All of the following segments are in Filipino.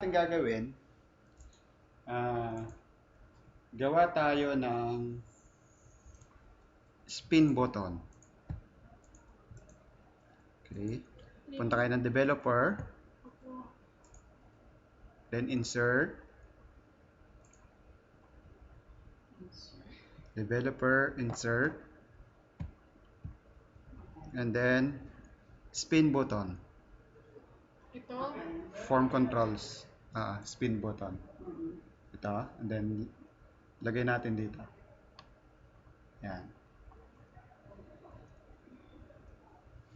Ating gagawin, gawa tayo ng spin button. Okay. Punta kayo ng developer. Then insert. Developer, insert. And then spin button. Ito? Form controls. Spin button. Ito. And then lagay natin dito. Yan.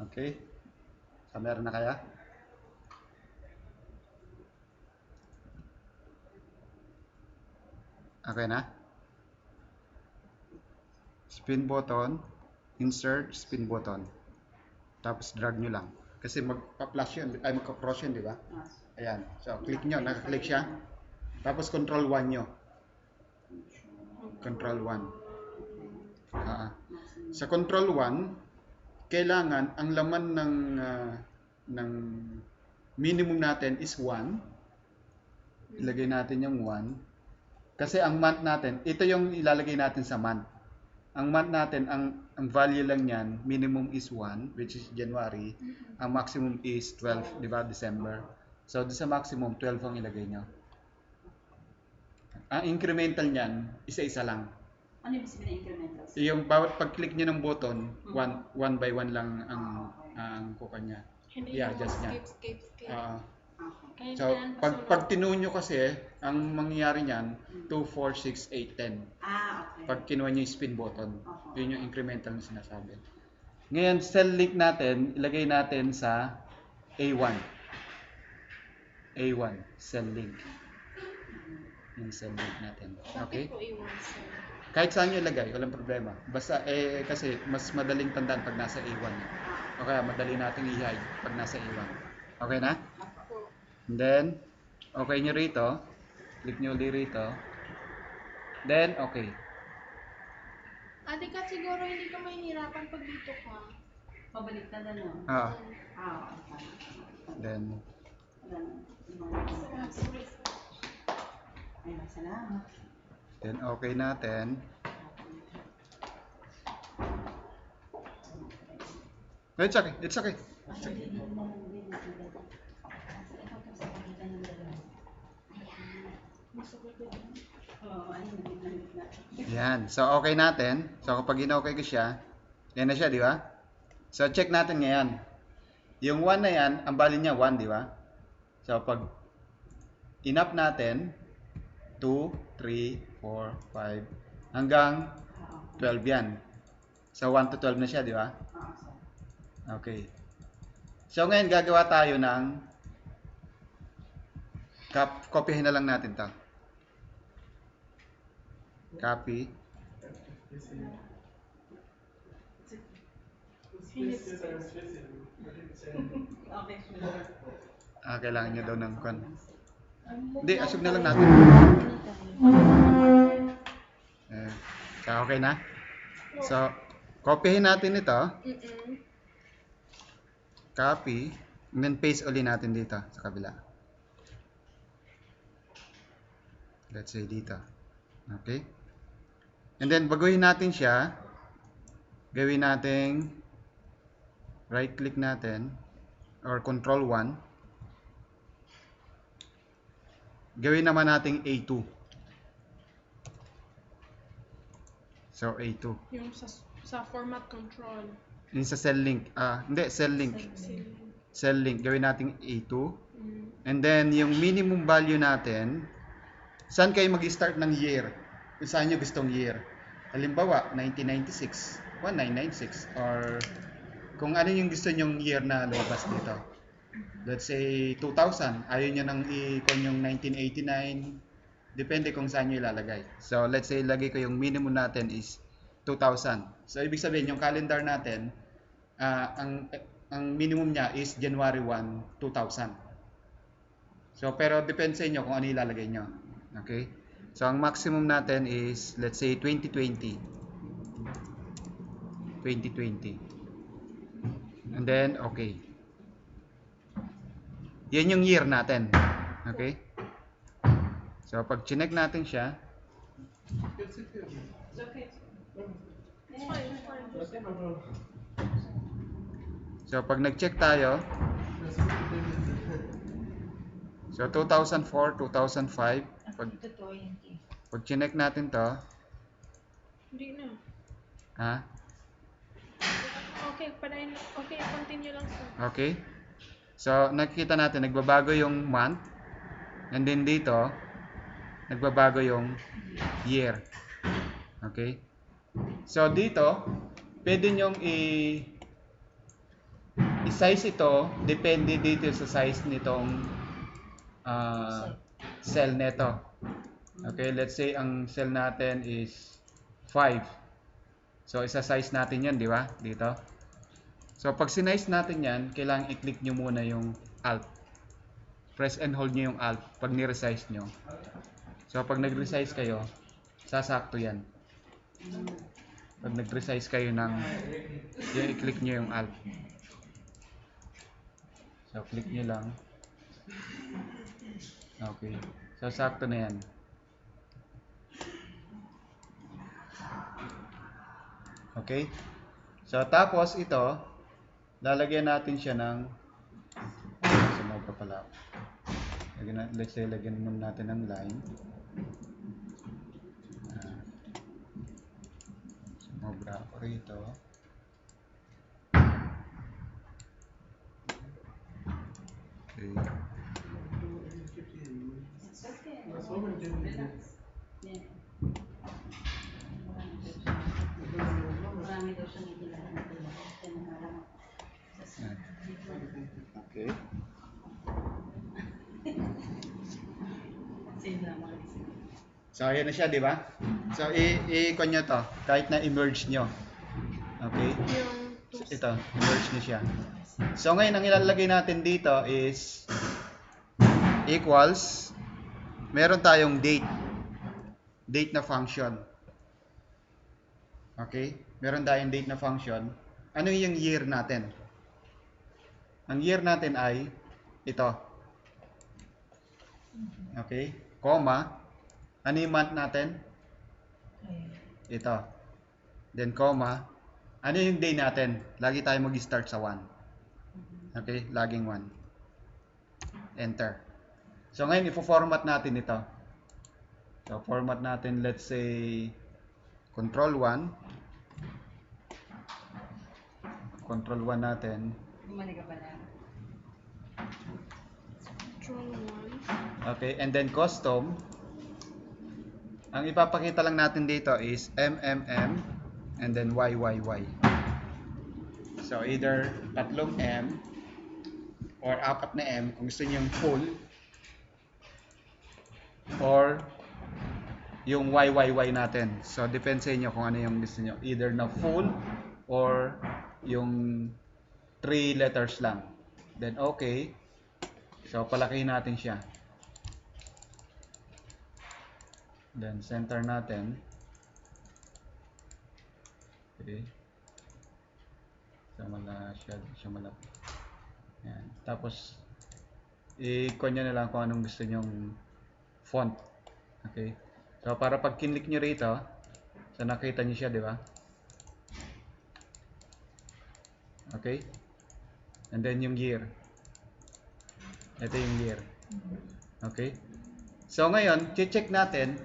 Okay. So, meron na kaya? Okay na? Spin button, insert spin button. Tapos drag nyo lang. Kasi magpa-flash yun, ay magka-cross yun, di ba? Ayan. So, click nyo, naka-click siya. Tapos control 1 nyo. Control 1. Sa control 1, kailangan ang laman ng minimum natin is 1. Ilagay natin yung 1. Kasi ang month natin, ito yung ilalagay natin sa month. Ang month natin, ang value lang yan, minimum is 1, which is January. Ang maximum is 12, di ba? December. So, doon sa maximum, 12 ang ilagay nyo. Ang incremental niyan, isa-isa lang. Ano yung sabihin na incremental? Yung bawat pag-click nyo ng button, one by one lang ang kuka niya. Hindi I-adjust niya. skip. Okay. So, pag tinuon nyo kasi, ang mangyayari niyan, 2, 4, 6, 8, 10. Okay. Pag kinuha nyo yung spin button, yun yung incremental na sinasabi. Ngayon, cell link natin, ilagay natin sa A1. A1, cell link. Yung cell link natin. Okay? Bakit po iwan sir? Kahit saan nyo ilagay, walang problema. Basta, kasi mas madaling tandaan pag nasa A1. O kaya, madali natin i-hide pag nasa A1. Okay na? Ako. And then, okay nyo rito. Click nyo ulit rito. Then, okay. Ate ka siguro hindi ka mahihirapan pag dito ka. Pabaliktad ano? Okay. Then, Ay, salamat. then okay natin. It's okay. It's okay. It's okay. Yan. So, okay natin. So, kapag in-okay ko siya, yan na siya, di ba? So, check natin ngayon. Yung 1 na yan, ang value niya 1, di ba? So, pag in-up natin, 2, 3, 4, 5, hanggang 12 yan. So, 1 to 12 na siya, di ba? Okay. So, ngayon gagawa tayo ng copyhin na lang natin to. Copy. Kailangan nyo daw ng kon. Hindi, assume na lang natin. Okay na? So, copyhin natin ito. Copy. And then paste ulit natin dito sa kabila. Let's say dito. Okay? And then, baguhin natin siya. Gawin natin right click natin or control 1. Gawin naman nating A2. So, A2. Yung sa format control. Yung sa cell link. Hindi, cell link. Cell link. Gawin nating A2. And then, yung minimum value natin, saan kayo mag-start ng year? Kung saan nyo gustong year. Halimbawa, 1996, 1996, or kung ano yung gusto nyong year na lumabas dito. Let's say 2000, ayaw nyo nang i-con yung 1989, depende kung saan nyo ilalagay. So, let's say lagay ko yung minimum natin is 2000. So, ibig sabihin yung calendar natin, ang minimum niya is January 1, 2000. So, pero depende sa inyo kung ano ilalagay nyo. Okay? So, ang maximum natin is, let's say, 2020. 2020. And then, okay. Yan yung year natin. Okay? So, pag chinek natin siya, It's okay. It's fine, it's fine. so pag nag-check tayo, so 2004, 2005, pag chinek natin to, Hindi na. ha? Okay, okay, continue lang sir. Okay? So, nakikita natin, nagbabago yung month, and then dito, nagbabago yung year. Okay? So, dito, pwede nyong i-size ito, depende dito sa size nitong cell neto. Okay, let's say ang cell natin is 5. So, isa-size natin yan, di ba? Dito. So, pag sinize natin yan, kailangan i-click nyo muna yung Alt. Press and hold nyo yung Alt pag ni-resize nyo. So, pag nag-resize kayo, sasakto yan. Pag nag-resize kayo ng, yung i-click nyo yung Alt. So, click nyo lang. Okay. So, sakto na yan. Okay? So, tapos ito, lalagyan natin siya ng sumog pa pala. Let's say, lagyan muna natin ng line. Sumobra ako rito. Okay. It's okay. Relax. Yeah. Marami daw siyang itilala. Okay. So, ayan na siya, di ba? So, i-ikon nyo to, kahit na i-merge nyo. Okay? Ito, i-merge nyo siya. So, ngayon, ang ilalagay natin dito is equals, meron tayong date. Date na function. Okay? Meron tayong date na function. Ano yung year natin? Ang year natin ay ito. Okay? Comma. Ano yung month natin? Ito. Then, comma. Ano yung day natin? Lagi tayo mag-start sa 1. Okay? Laging 1. Enter. So, ngayon, ifo-format natin ito. So, format natin, let's say, Control 1. Control 1 natin. Bumalik ka pala. Control 1. Okay, and then custom. Ang ipapakita lang natin dito is MMM and then YYY. So, either tatlong M or 4 na M kung gusto niyo yung full, or yung YYY natin. So, depende sa inyo kung ano yung gusto niyo. Either na full or yung 3 letters lang. Then, okay. So, palakihin natin siya. Then, center natin. Okay. So, siya malaki. Yan. Tapos, i-con nyo na lang kung anong gusto nyong font. Okay. So, para pag kinlik nyo rito, so nakita nyo siya, di ba? Okay. And then, yung year. Ito yung year. Okay. So, ngayon, check natin.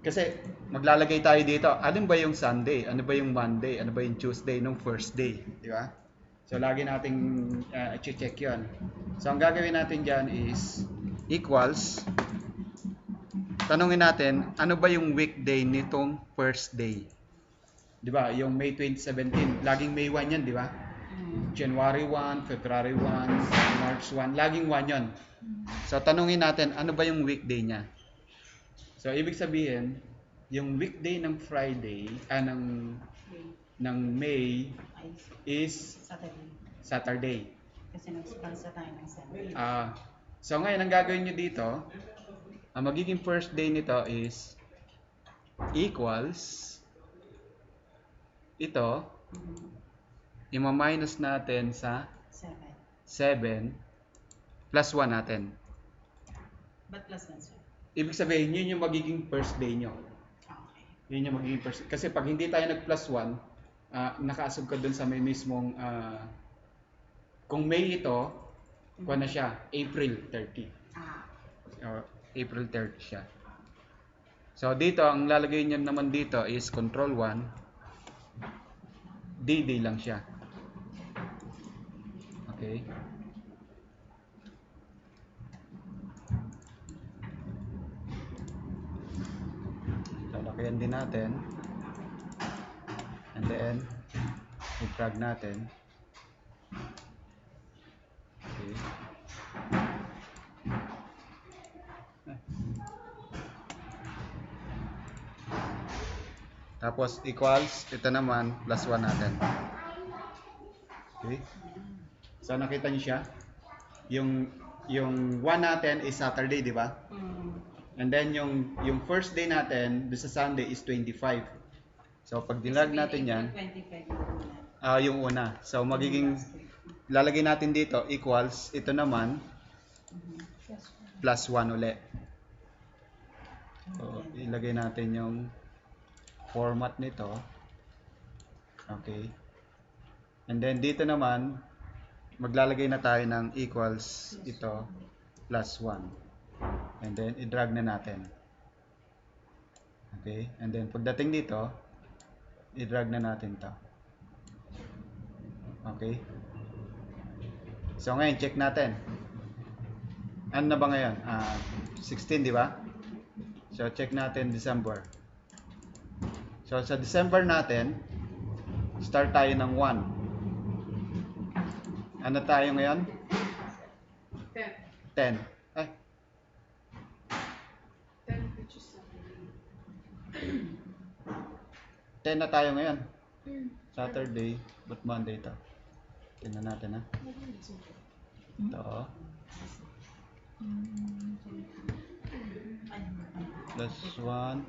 Kasi, maglalagay tayo dito. Ano ba yung Sunday? Ano ba yung Monday? Ano ba yung Tuesday nung first day? Di ba? So, lagi nating check yun. So, ang gagawin natin dyan is equals. Tanungin natin, ano ba yung weekday nitong first day? Di ba? Yung May 2017. Laging May 1 yan, di ba? January 1, February 1, March 1. Laging 1 yun. So, tanungin natin, ano ba yung weekday niya? So, ibig sabihin, yung weekday ng Friday, ng May is Saturday. Kasi nag-sponsor tayo ng Sunday. So, ngayon, ang gagawin nyo dito, ang magiging first day nito is equals ito, ima-minus natin sa 7 plus 1 natin. Ba't plus 1, sir? Ibig sabihin, yun yung magiging first day nyo. Okay. Yun yung magiging first. Kasi pag hindi tayo nag plus 1, nakaasog ka dun sa may mismong, kung May ito, kuha na siya, April 30. Ah. Or April 30 siya. So dito, ang lalagay niyo naman dito is control 1. D-day lang siya. Okay. Lalakihan din natin. And then, i-drag natin. Okay. Tapos equals, ito naman, plus 1 natin. Okay. So nakita niyo siya? Yung 1 natin is Saturday, di ba? And then yung first day natin, doon sa Sunday is 25. So pag dinag natin yan, 25 yung una. So magiging, lalagay natin dito, equals, ito naman, plus 1 uli. So ilagay natin yung format nito. Okay. And then dito naman, maglalagay na tayo ng equals ito plus 1. And then i-drag na natin. Okay? And then pagdating dito, i-drag na natin to. Okay? So ngayon, check natin. Ano na ba ngayon? 16, di ba? So check natin December. So sa December natin, start tayo ng 1. Ano tayo ngayon? 10. 10 na tayo ngayon. Saturday, but Monday to. Tingnan natin ha. Ito. Plus 1.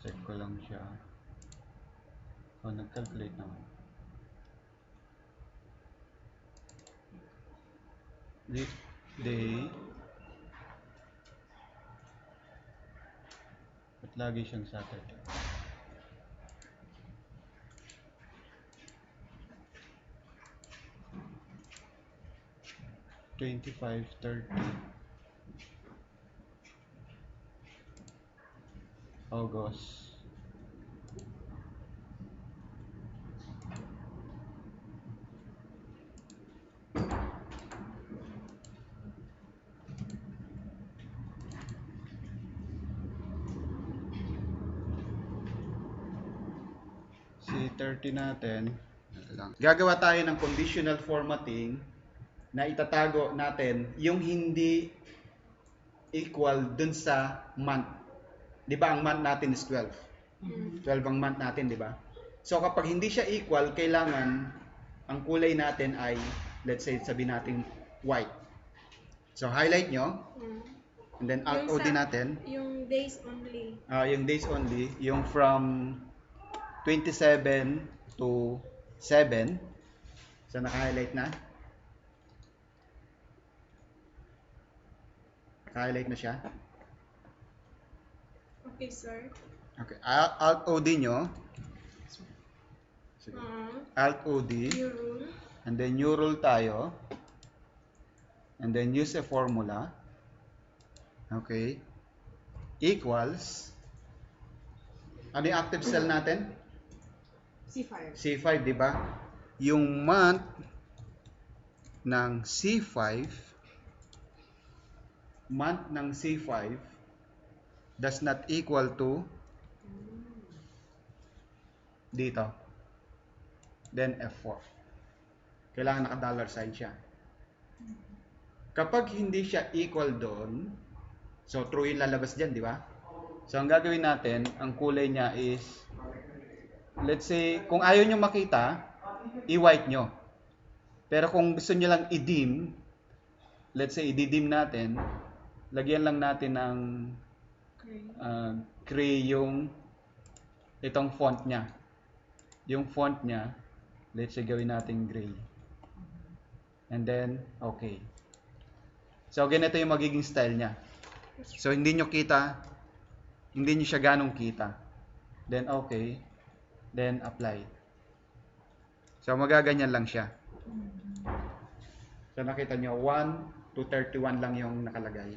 Check ko lang siya. Nag-calculate naman. This day, at lagi siyang Saturday. $25.30 August. Si 30 natin, gagawa tayo ng conditional formatting na itatago natin yung hindi equal dun sa month. 'Di ba ang month natin is 12? 12 ang month natin, 'di ba? So kapag hindi siya equal, kailangan ang kulay natin ay, let's say, sabihin natin white. So highlight nyo, and then alt O din natin. Yung days only. Yung days only, yung from 27 to 7. So naka-highlight na. Naka-highlight na siya. Okay, sir. Okay, alt O din nyo. Sige. Alt O D. New rule. And then new rule tayo. And then use a formula. Okay. Equals. Ano yung active cell natin? C5. C5, di ba? Yung month ng C5 does not equal to dito. Then F4. Kailangan naka-dollar sign siya. Kapag hindi siya equal doon, so true yung lalabas dyan, di ba? So ang gagawin natin, ang kulay niya is, let's say, kung ayaw nyo makita, i-white nyo. Pero kung gusto nyo lang i-dim, let's say, i-dim natin, lagyan lang natin ng gray yung itong font niya. Yung font niya, let's say, gawin natin gray. And then, okay. So, ganito yung magiging style niya. So, hindi nyo siya ganong kita. Then, okay. Then, apply. So, magaganyan lang siya. So, nakita nyo, 1 to 31 lang yung nakalagay.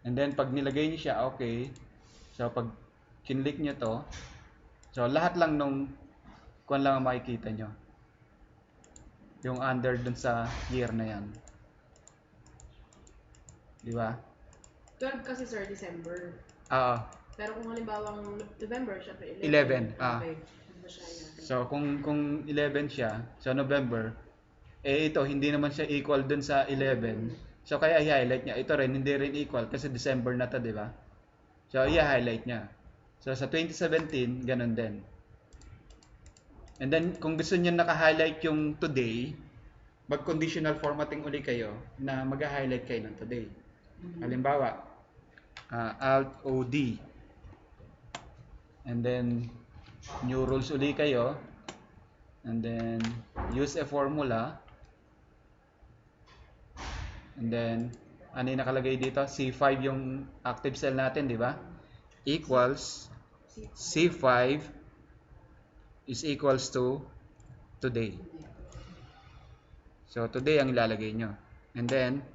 And then, pag nilagay nyo siya, okay. So, pag kinlik nyo to, so, lahat lang nung kung lang ang makikita nyo. Yung under dun sa year na yan. Di ba? 12 kasi sir, December. Oo. Pero kung halimbawa November, syempre 11. Okay. Ano siya yan? So, kung 11 siya, so November, ito, hindi naman siya equal dun sa 11. So, kaya i-highlight niya. Ito rin, hindi rin equal kasi December na to, di ba? So, i-highlight niya. So, sa 2017, ganun din. And then, kung gusto niyo naka-highlight yung today, mag-conditional formatting uli kayo na mag-highlight kayo ng today. Halimbawa, Alt-O-D. And then, new rules uli kayo. And then, use a formula. And then, ano yung nakalagay dito? C5 yung active cell natin, di ba? Equals C5 is equals to today. So, today ang ilalagay nyo. And then,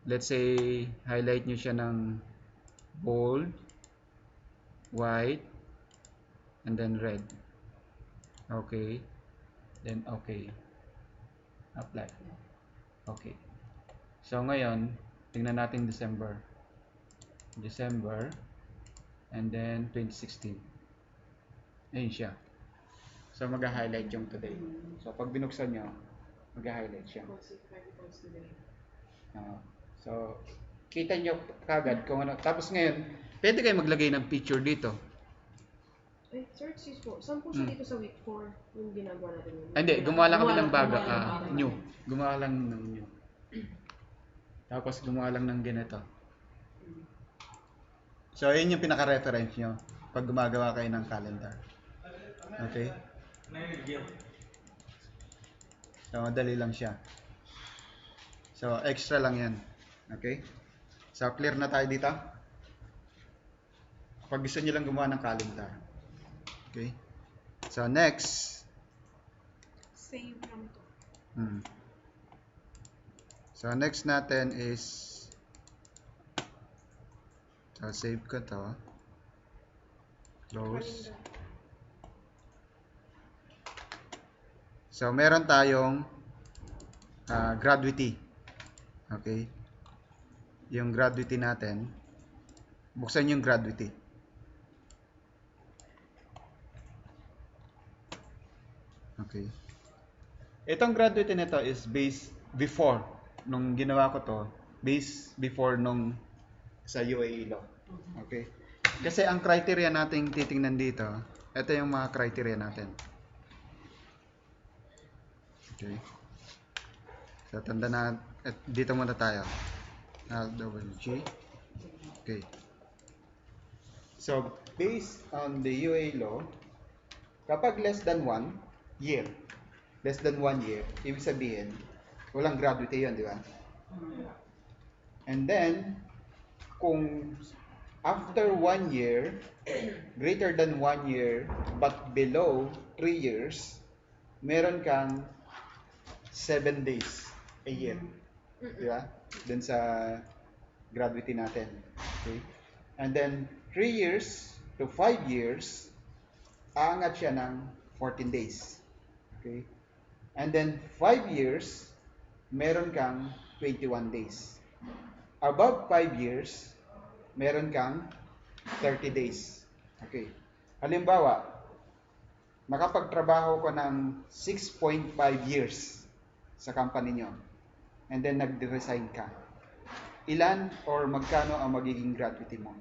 let's say, highlight nyo siya ng bold, white, and then red. Okay. Then, okay. Apply. Okay. So, ngayon, tingnan natin December. December, and then 2016. Ayun siya. So, mag-highlight yung today. So, pag binuksan nyo, mag-highlight siya. So, kita nyo kagad kung ano. Tapos ngayon, pwede kayo maglagay ng picture dito. Eh, sir, excuse po. Saan po siya dito sa week 4 yung ginagawa natin yun? Hindi, gumawa lang kami ng bago. Gumawa lang ng New. Gumawa lang ng new. Tapos gumawa lang ng ganito. So, yun yung pinaka-reference nyo pag gumagawa kayo ng calendar. Okay? So, madali lang siya. So, extra lang yan. Okay? So, clear na tayo dito. Pag gusto nyo lang gumawa ng calendar. Okay? So, next. Save lang to. So, next natin is so, save ko to. Close. So, meron tayong gratuity. Okay? Yung gratuity natin. Buksan yung gratuity. Okay. Itong gratuity nito is based before nung ginawa ko to, based before nung sa UAE law. Okay? Kasi ang criteria nating titingnan dito, ito yung mga criteria natin. Okay. So, tanda na, dito muna tayo. LWG. Okay. So, based on the UAE law, kapag less than 1 year, ibig sabihin, walang gratuity yun, di ba? And then, kung after 1 year, greater than 1 year, but below 3 years, meron kang 7 days a year. Di ba? Dun sa gratuity natin. Okay? And then, 3 years to 5 years, aangat siya ng 14 days. Okay? And then, 5 years, meron kang 21 days. Above 5 years, meron kang 30 days. Okay. Halimbawa, nakapagtrabaho ko ng 6.5 years sa company nyo, and then nag-resign ka. Ilan or magkano ang magiging gratuity mo?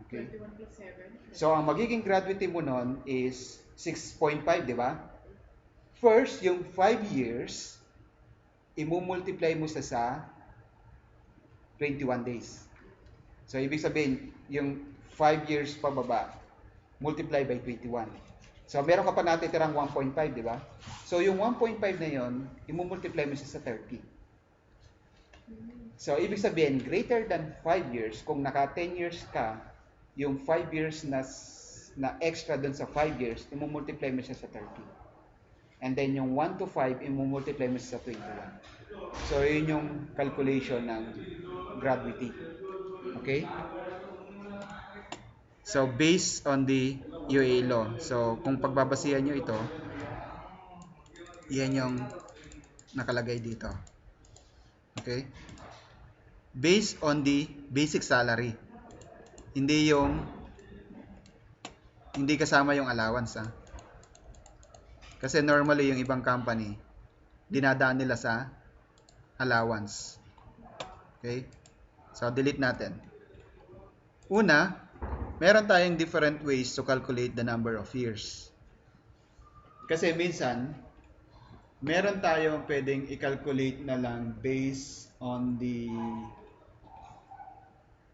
Okay. 21 plus 7. So, ang magiging gratuity mo nun is 6.5, di ba? First, yung 5 years, imumultiply mo sa 21 days. So, ibig sabihin, yung 5 years pababa, multiply by 21. So, meron ka pa natitirang 1.5, di ba? So, yung 1.5 na yon, imumultiply mo siya sa 30. So, ibig sabihin, greater than 5 years, kung naka 10 years ka, yung 5 years na extra dun sa 5 years, imumultiply mo siya sa 30. And then, yung 1 to 5, imumultiply mo siya sa 21. So, yun yung calculation ng gratuity. Okay? So, based on the UAE law. So, kung pagbabasihan nyo ito, yan yung nakalagay dito. Okay? Based on the basic salary. Hindi kasama yung allowance, ha? Kasi normally yung ibang company, dinadaan nila sa allowance. Okay? So, delete natin. Una, meron tayong different ways to calculate the number of years. Kasi minsan, meron tayong pwedeng i-calculate na lang based on the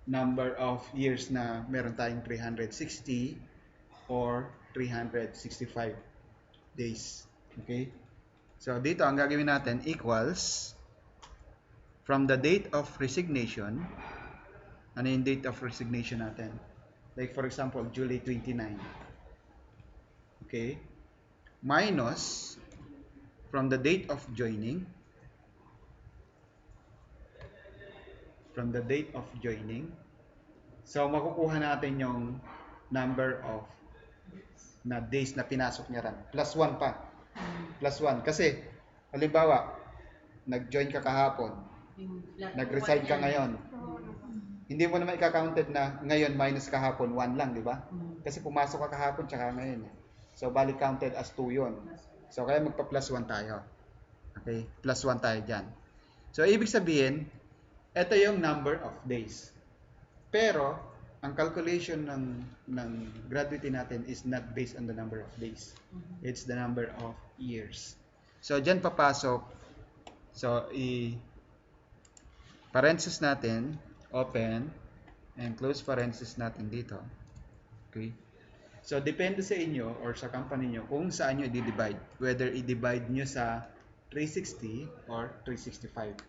number of years na meron tayong 360 or 365 days. Okay? So, dito ang gagawin natin equals from the date of resignation. Ano yung date of resignation natin? Like for example, July 29. Okay? Minus from the date of joining. From the date of joining. So, makukuha natin yung number of na days na pinasok niya rin. Plus 1 pa. Plus 1. Kasi, halimbawa, nag-join ka kahapon. Nag-resign ka ngayon. Hindi mo naman ika-counted na ngayon minus kahapon, 1 lang, di ba? Kasi pumasok ka kahapon tsaka ngayon. So, balik counted as 2 yun. So, kaya magpa-plus 1 tayo. Okay? Plus 1 tayo dyan. So, ibig sabihin, ito yung number of days. Pero, ang calculation ng gratuity natin is not based on the number of days. It's the number of years. So, dyan papasok. So, parenthesis natin, open, and close parenthesis natin dito. Okay? So, depende sa inyo or sa company nyo kung saan nyo i-divide. Whether i-divide nyo sa 360 or 365.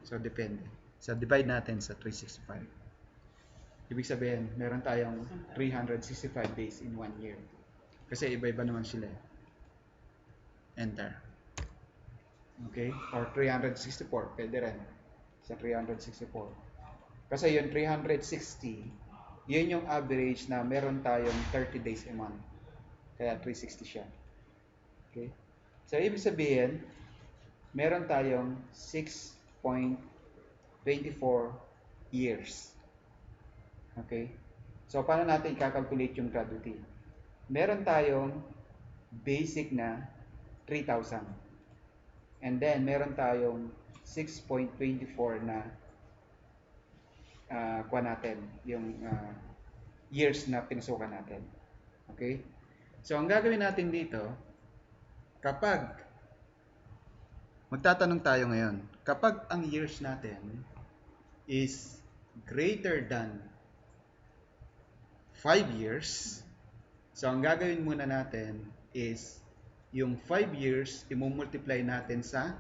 So, depende. So, divide natin sa 365. Ibig sabihin, meron tayong 365 days in 1 year. Kasi iba-iba naman sila. Enter. Okay? Or 364. Pwede rin. Sa 364. Kasi yung 360, yun yung average na meron tayong 30 days a month. Kaya 360 siya. Okay? So, ibig sabihin, meron tayong 6.24 years. Okay? So, paano natin i-calculate yung gratuity? Meron tayong basic na 3,000. And then, meron tayong 6.24 na kuha natin, yung years na pinasukan natin. Okay? So, ang gagawin natin dito, kapag magtatanong tayo ngayon, kapag ang years natin is greater than 5 years, so ang gagawin muna natin is yung 5 years, imumultiply natin sa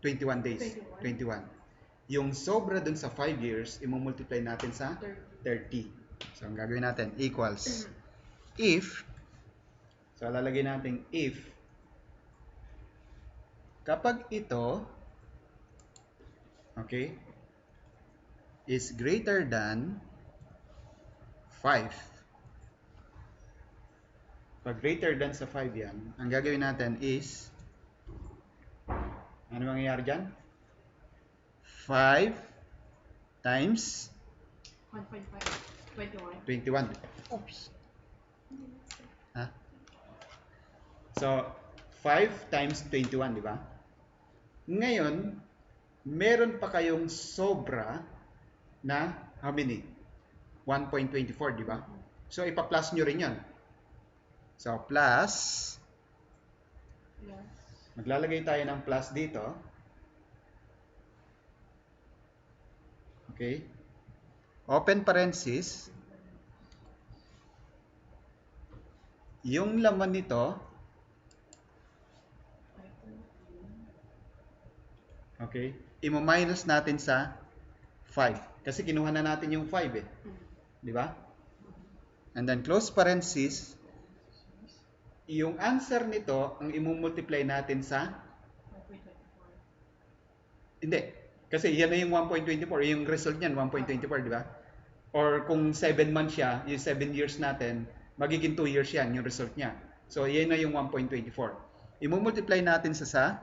21 days. 21. Yung sobra dun sa 5 years, imumultiply natin sa 30. So ang gagawin natin equals if, so lalagay natin if, kapag ito, okay, is greater than 5. Pag greater than sa 5 yan, ang gagawin natin is, ano mangyayari dyan? 5 times 1.5. 21. Oops. Ha? So, 5 times 21, di ba? Ngayon, meron pa kayong sobra na how many? 1.24, di ba? So, ipa-plus nyo rin yan. So, plus, maglalagay tayo ng plus dito. Okay? Open parenthesis. yung laman nito, okay, i-minus natin sa 5. Kasi kinuha na natin yung 5 eh. Di ba? And then close parenthesis, yung answer nito, ang i-multiply natin sa, hindi. Kasi yan na yung 1.24. Yung result niyan, 1.24, di ba? Or kung 7 months siya, yung 7 years natin, magiging 2 years yan, yung result niya. So, yan na yung 1.24. I-multiply natin sa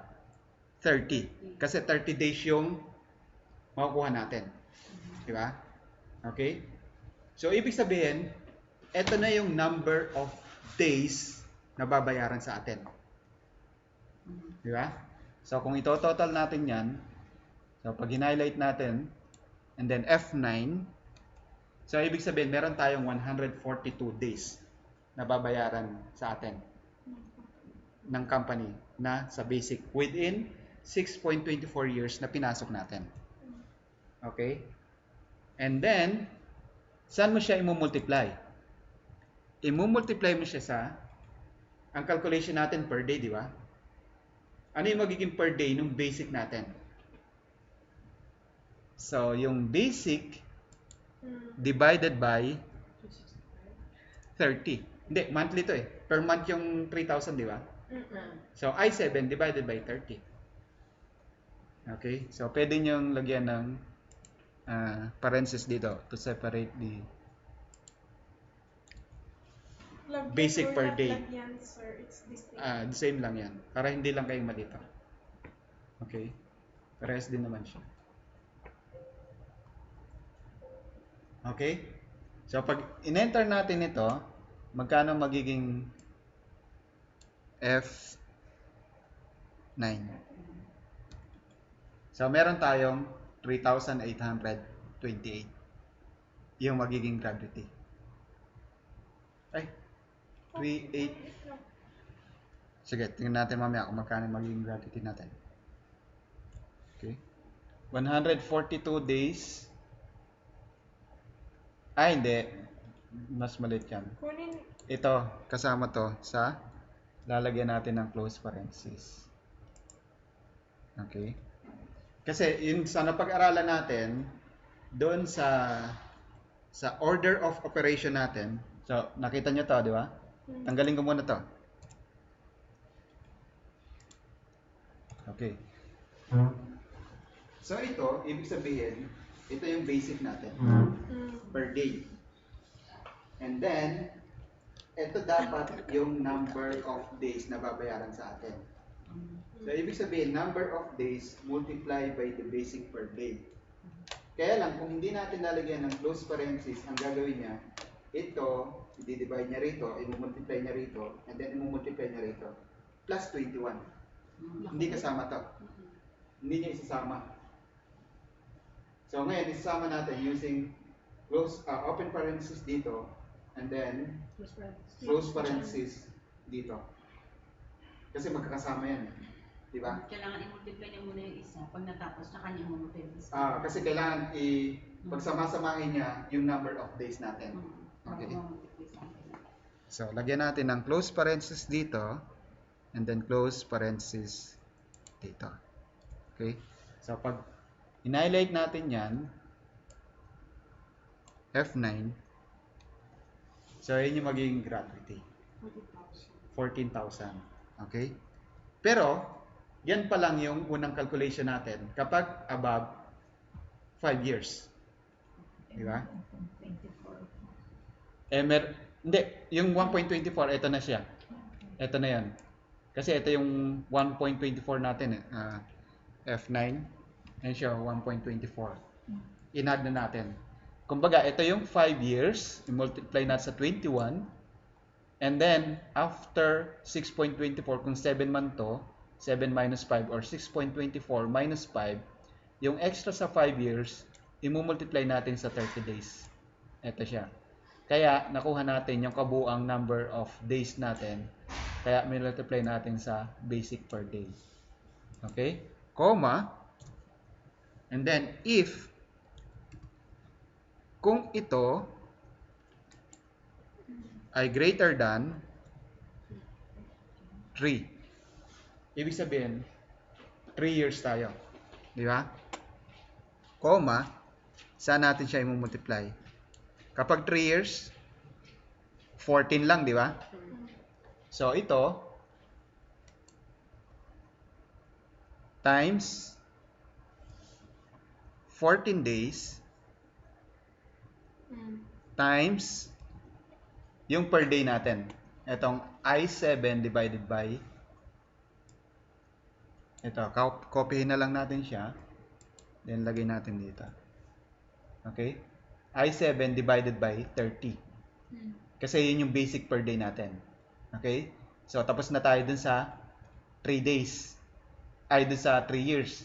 30. Kasi 30 days yung makukuha natin. Di ba? Okay? So, ibig sabihin, ito na yung number of days na babayaran sa atin. Di ba? So, kung ito-total natin yan, so, pag highlight natin, and then F9, so, ibig sabihin, meron tayong 142 days na babayaran sa atin ng company na sa basic within 6.24 years na pinasok natin. Okay? And then, saan mo siya i-multiply? I-multiply mo siya sa, ang calculation natin per day, di ba? Ano yung magiging per day nung basic natin? So, yung basic divided by 30. Hindi, monthly to eh. Per month yung 3,000, di ba? So, I7 divided by 30. Okay? So, pwede nyo lagyan ng parenthesis dito to separate the basic per day. Yan, sir. It's this thing. The same lang yan. Para hindi lang kayong malito. Okay? Parehas din naman siya. Okay? So, pag in-enter natin ito, magkano magiging F9? So, meron tayong 3,828 yung magiging gratuity. Ay, 38. Sige, tingnan natin mamaya kung magkano magiging gratuity natin. Okay. 142 days. Ay, hindi. Mas maliit yan. Kunin, Ito, kasama to sa lalagyan natin ng close parenthesis. Okay. Kasi yung sa napag-aralan natin, doon sa order of operation natin, so nakita nyo to, di ba? Tanggalin ko muna to. Okay. So ito, ibig sabihin, ito yung basic natin per day. And then, ito dapat yung number of days na babayaran sa atin. So, ibig sabihin, number of days multiplied by the basic per day. Kaya lang, kung hindi natin lalagyan ng close parenthesis, ang gagawin niya, ito, i-divide niya rito, i-multiply niya rito, and then i-multiply niya rito, plus 21. Hindi kasama to. Hindi niya isasama. So, ngayon, isasama natin using close, open parenthesis dito, and then close parenthesis dito. Kasi magkakasama yan. Diba? Kailangan i-multiply niya muna yung isa. Pag natapos, saka niya i-multiply yung isa. Kasi kailangan pagsama-samahin niya yung number of days natin. Okay. So, lagyan natin ng close parenthesis dito, and then close parenthesis dito. Okay? So, pag in-highlight natin yan, F9, so, yun yung magiging gratuity. 14,000. Okay? Pero, yan pa lang yung unang calculation natin kapag above 5 years. Di ba? Hindi, yung 1.24, ito na siya. Ito na yan. Kasi ito yung 1.24 natin. F9. Yan siya, 1.24. In-add na natin. Kumbaga, ito yung 5 years. I-multiply natin sa 21. And then, after 6.24, kung 7 man to, 7 minus 5 or 6.24 minus 5, yung extra sa 5 years, i-multiply natin sa 30 days. Ito siya. Kaya, nakuha natin yung kabuang number of days natin. Kaya, multiply natin sa basic per day. Okay? Comma. And then, if, kung ito ay greater than 3. Ibig sabihin, 3 years tayo. Di ba? Comma, saan natin siya i-multiply? Kapag 3 years, 14 lang, di ba? So, ito, times 14 days times yung per day natin. Itong I7 divided by ito, copyhin na lang natin siya. Then, lagay natin dito. Okay? I7 divided by 30. Kasi yun yung basic per day natin. Okay? So, tapos na tayo dun sa 3 days. Ay, dun sa 3 years.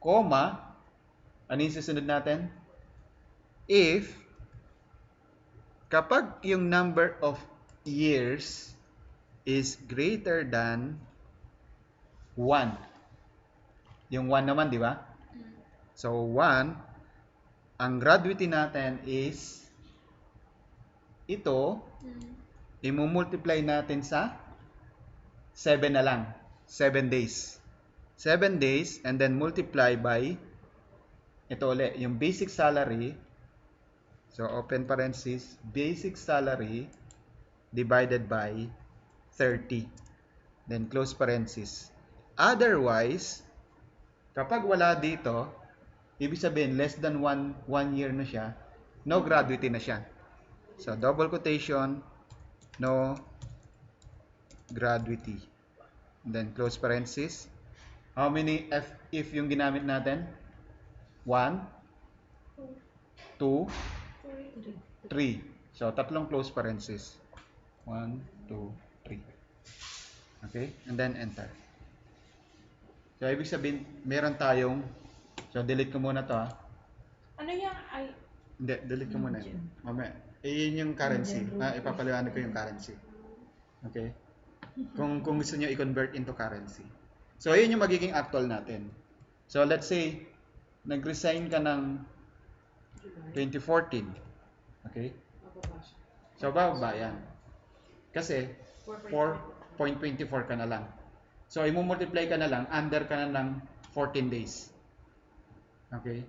Comma, ano yung susunod natin? If, kapag yung number of years is greater than 1. Yung 1 naman, di ba? So, 1, ang gratuity natin is ito, i-multiply natin sa 7 na lang. 7 days. 7 days, and then multiply by ito ulit, yung basic salary. So, open parenthesis, basic salary divided by 30. Then, close parenthesis. Otherwise, kapag wala dito, ibig sabihin, less than 1 year na siya, no gratuity na siya. So, double quotation, no gratuity. Then, close parenthesis. How many if yung ginamit natin? 1, 2, 3. So, tatlong close parenthesis. 1, 2, 3. Okay? And then, enter. So, ibig sabihin, meron tayong, so, delete ko muna to ha. Ano yung Hindi, delete ko muna. Mamaya. Yun yung currency. Ipapaliwanag ko yung currency. Okay? Kung gusto nyo i-convert into currency. So, yun yung magiging actual natin. So, let's say, nag-resign ka ng 2014. Okay? So, bababa yan. Kasi, 4.24 ka na lang. So, i-multiply ka na lang, under ka na ng 14 days. Okay?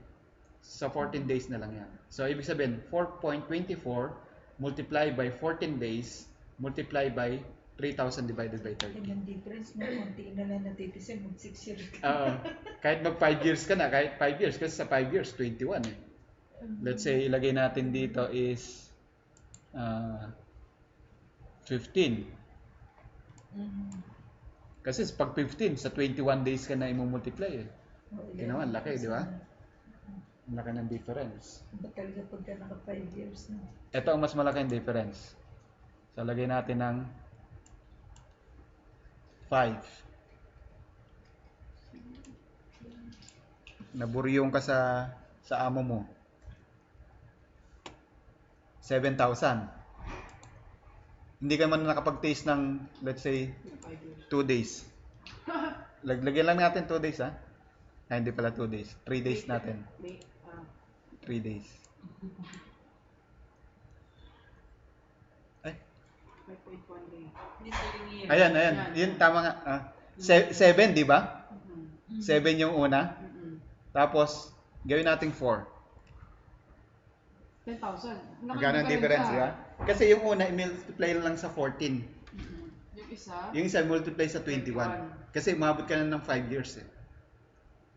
So, 14 days na lang yan. So, ibig sabihin, 4.24 multiply by 14 days, multiply by 3,000 divided by 30. Yung difference mo, konti na lang natitisin, mag 6 years ka. Kahit mag 5 years ka na, kahit 5 years, kasi sa 5 years, 21 eh. Let's say, ilagay natin dito is 15. Kasi pag 15, sa 21 days ka na i-multiply eh. Hindi naman, laki, di ba? Ang laki ng difference. Ba't talaga pagka naka 5 years na? Ito ang mas malaking difference. So, lagay natin ng 5. Naburyong ka sa amo mo. 7,000. Hindi ka man nakapag-taste ng, let's say, 2 days. Lagyan lang natin 2 days, ha? Ay, hindi pala 2 days. 3 days natin. 3 days. Ay. 5.1 day. Hindi 7 years. Ayan. Yun, tama nga. 7, di ba? 7 yung una. Tapos, gawin natin 4. 10,000. Magkano ang difference, di ba? Kasi yung una, i-multiply lang sa 14. Yung isa, multiply sa 21. Kasi umabot ka na ng 5 years eh.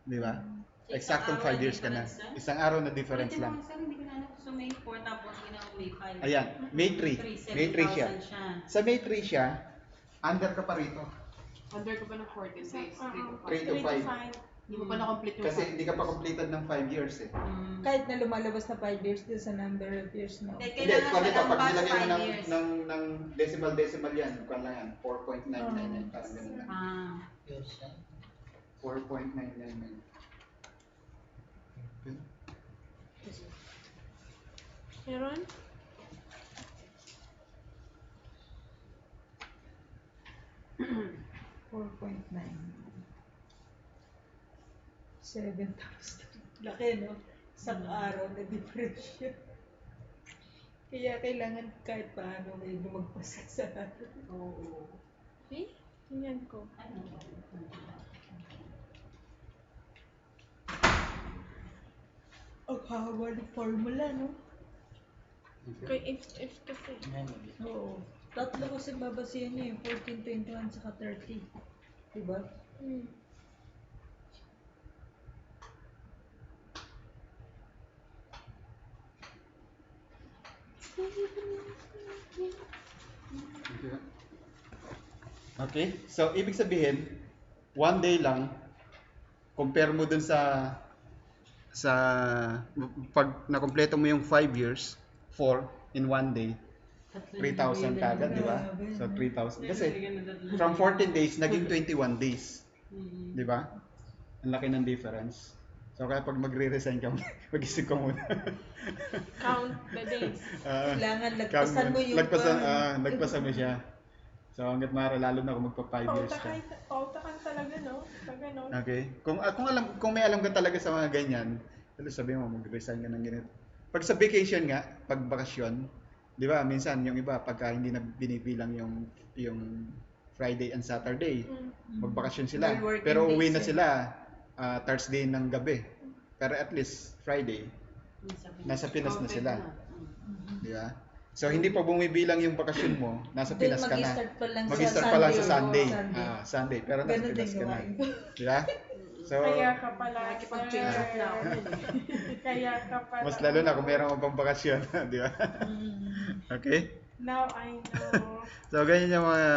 Di ba? Eksaktong 5 years ka na. Isang araw na difference lang. Hindi ko na alam. So, May 4 tapos May 5. Ayan, May 3. May 3 siya. Sa May 3 siya, under ka pa rito. Under ko pa ng 14 days. 3 to 5. Hindi mo pa na-complete yung Kasi hindi ka pa completed ng 5 years eh. Kahit na lumalabas na 5 years din sa number of years mo. Hindi, pag ito, pag nilagyan mo ng decimal yan, kung lang yan, 4.999, parang ganun lang. 4.999. Meron? $7,000. Laki, no? Isang araw na difference yun. Kaya kailangan kahit paano may lumagpas sa araw. Oo. Okay? Tingnan ko. Ano? Ang haba ng formula, no? Kay if kasi. Oo. Tatlo kasi babasihan niya yung 14, 21, saka 30. Diba? Hmm. Okay? So, ibig sabihin, one day lang, compare mo dun sa pag nakompleto mo yung 5 years, 4 in one day, 3,000 kagad, di ba? So, 3,000. Kasi, from 14 days, naging 21 days. Di ba? Ang laki ng difference. So, kaya pag magre-resign ka, mag-isip ka muna. Count the days. Kailangan lagpasan mo yung Lagpasan mo siya. So, hanggat maaari, lalo na kung magpa 5 years ka. Pautakan talaga, no? Pag ganon. Okay. Kung may alam ka talaga sa mga ganyan, sabihin mo mag-resign ka ng ganito. Pag sa vacation nga, pag bakasyon, 'di ba? Minsan yung iba pagka hindi na binibilang yung Friday and Saturday, magbakasyon sila. May working Pero uwi days na sila Thursday ng gabi. Pero at least Friday, nasa Pinas na sila. 'Di ba? So hindi pa bumibilang yung bakasyon mo, nasa Then Pinas ka na. mag-start pa lang sa Sunday. Sunday. Sunday. Pero nasa Ganun din Pinas ka na. gawain ko. 'Di ba? So, Kaya ka pala, Nakikipag-change up na ako nun eh. Kaya ka pala. mas lalo na kung meron kang pang bakasyon, di ba? Okay? Now I know. So, ganyan yung mga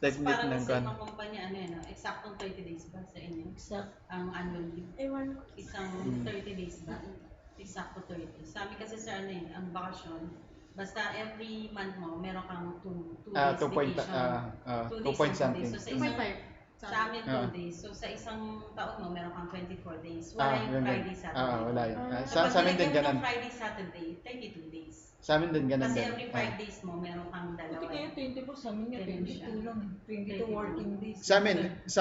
technique Parang ng sa kan. ibang kumpanya, ano yan, eksaktong 30 days ba sa inyo? Exact. Ang annual leave. Ewan ko. Isang 30 days ba? Eksakto 30. Sa amin kasi sa ano yun, ang bakasyon, basta every month mo, meron kang 2 days 2 point, vacation. 2 point something. So sa isang, 2.5. sa amin 2 Ah. days. So sa isang taon mo, meron kang 24 days. Ah, Wala yung yun din. Friday, Saturday. Wala yun. Sa Kapag amin din nilagyan mo ganun. ng Friday, Saturday, 32 days. Sa amin din ganun Kasi din. every 5 days mo, meron kang dalawa. Buti kayo 24, sa amin nga Ganun siya. 22 lang. 22 working days. Sa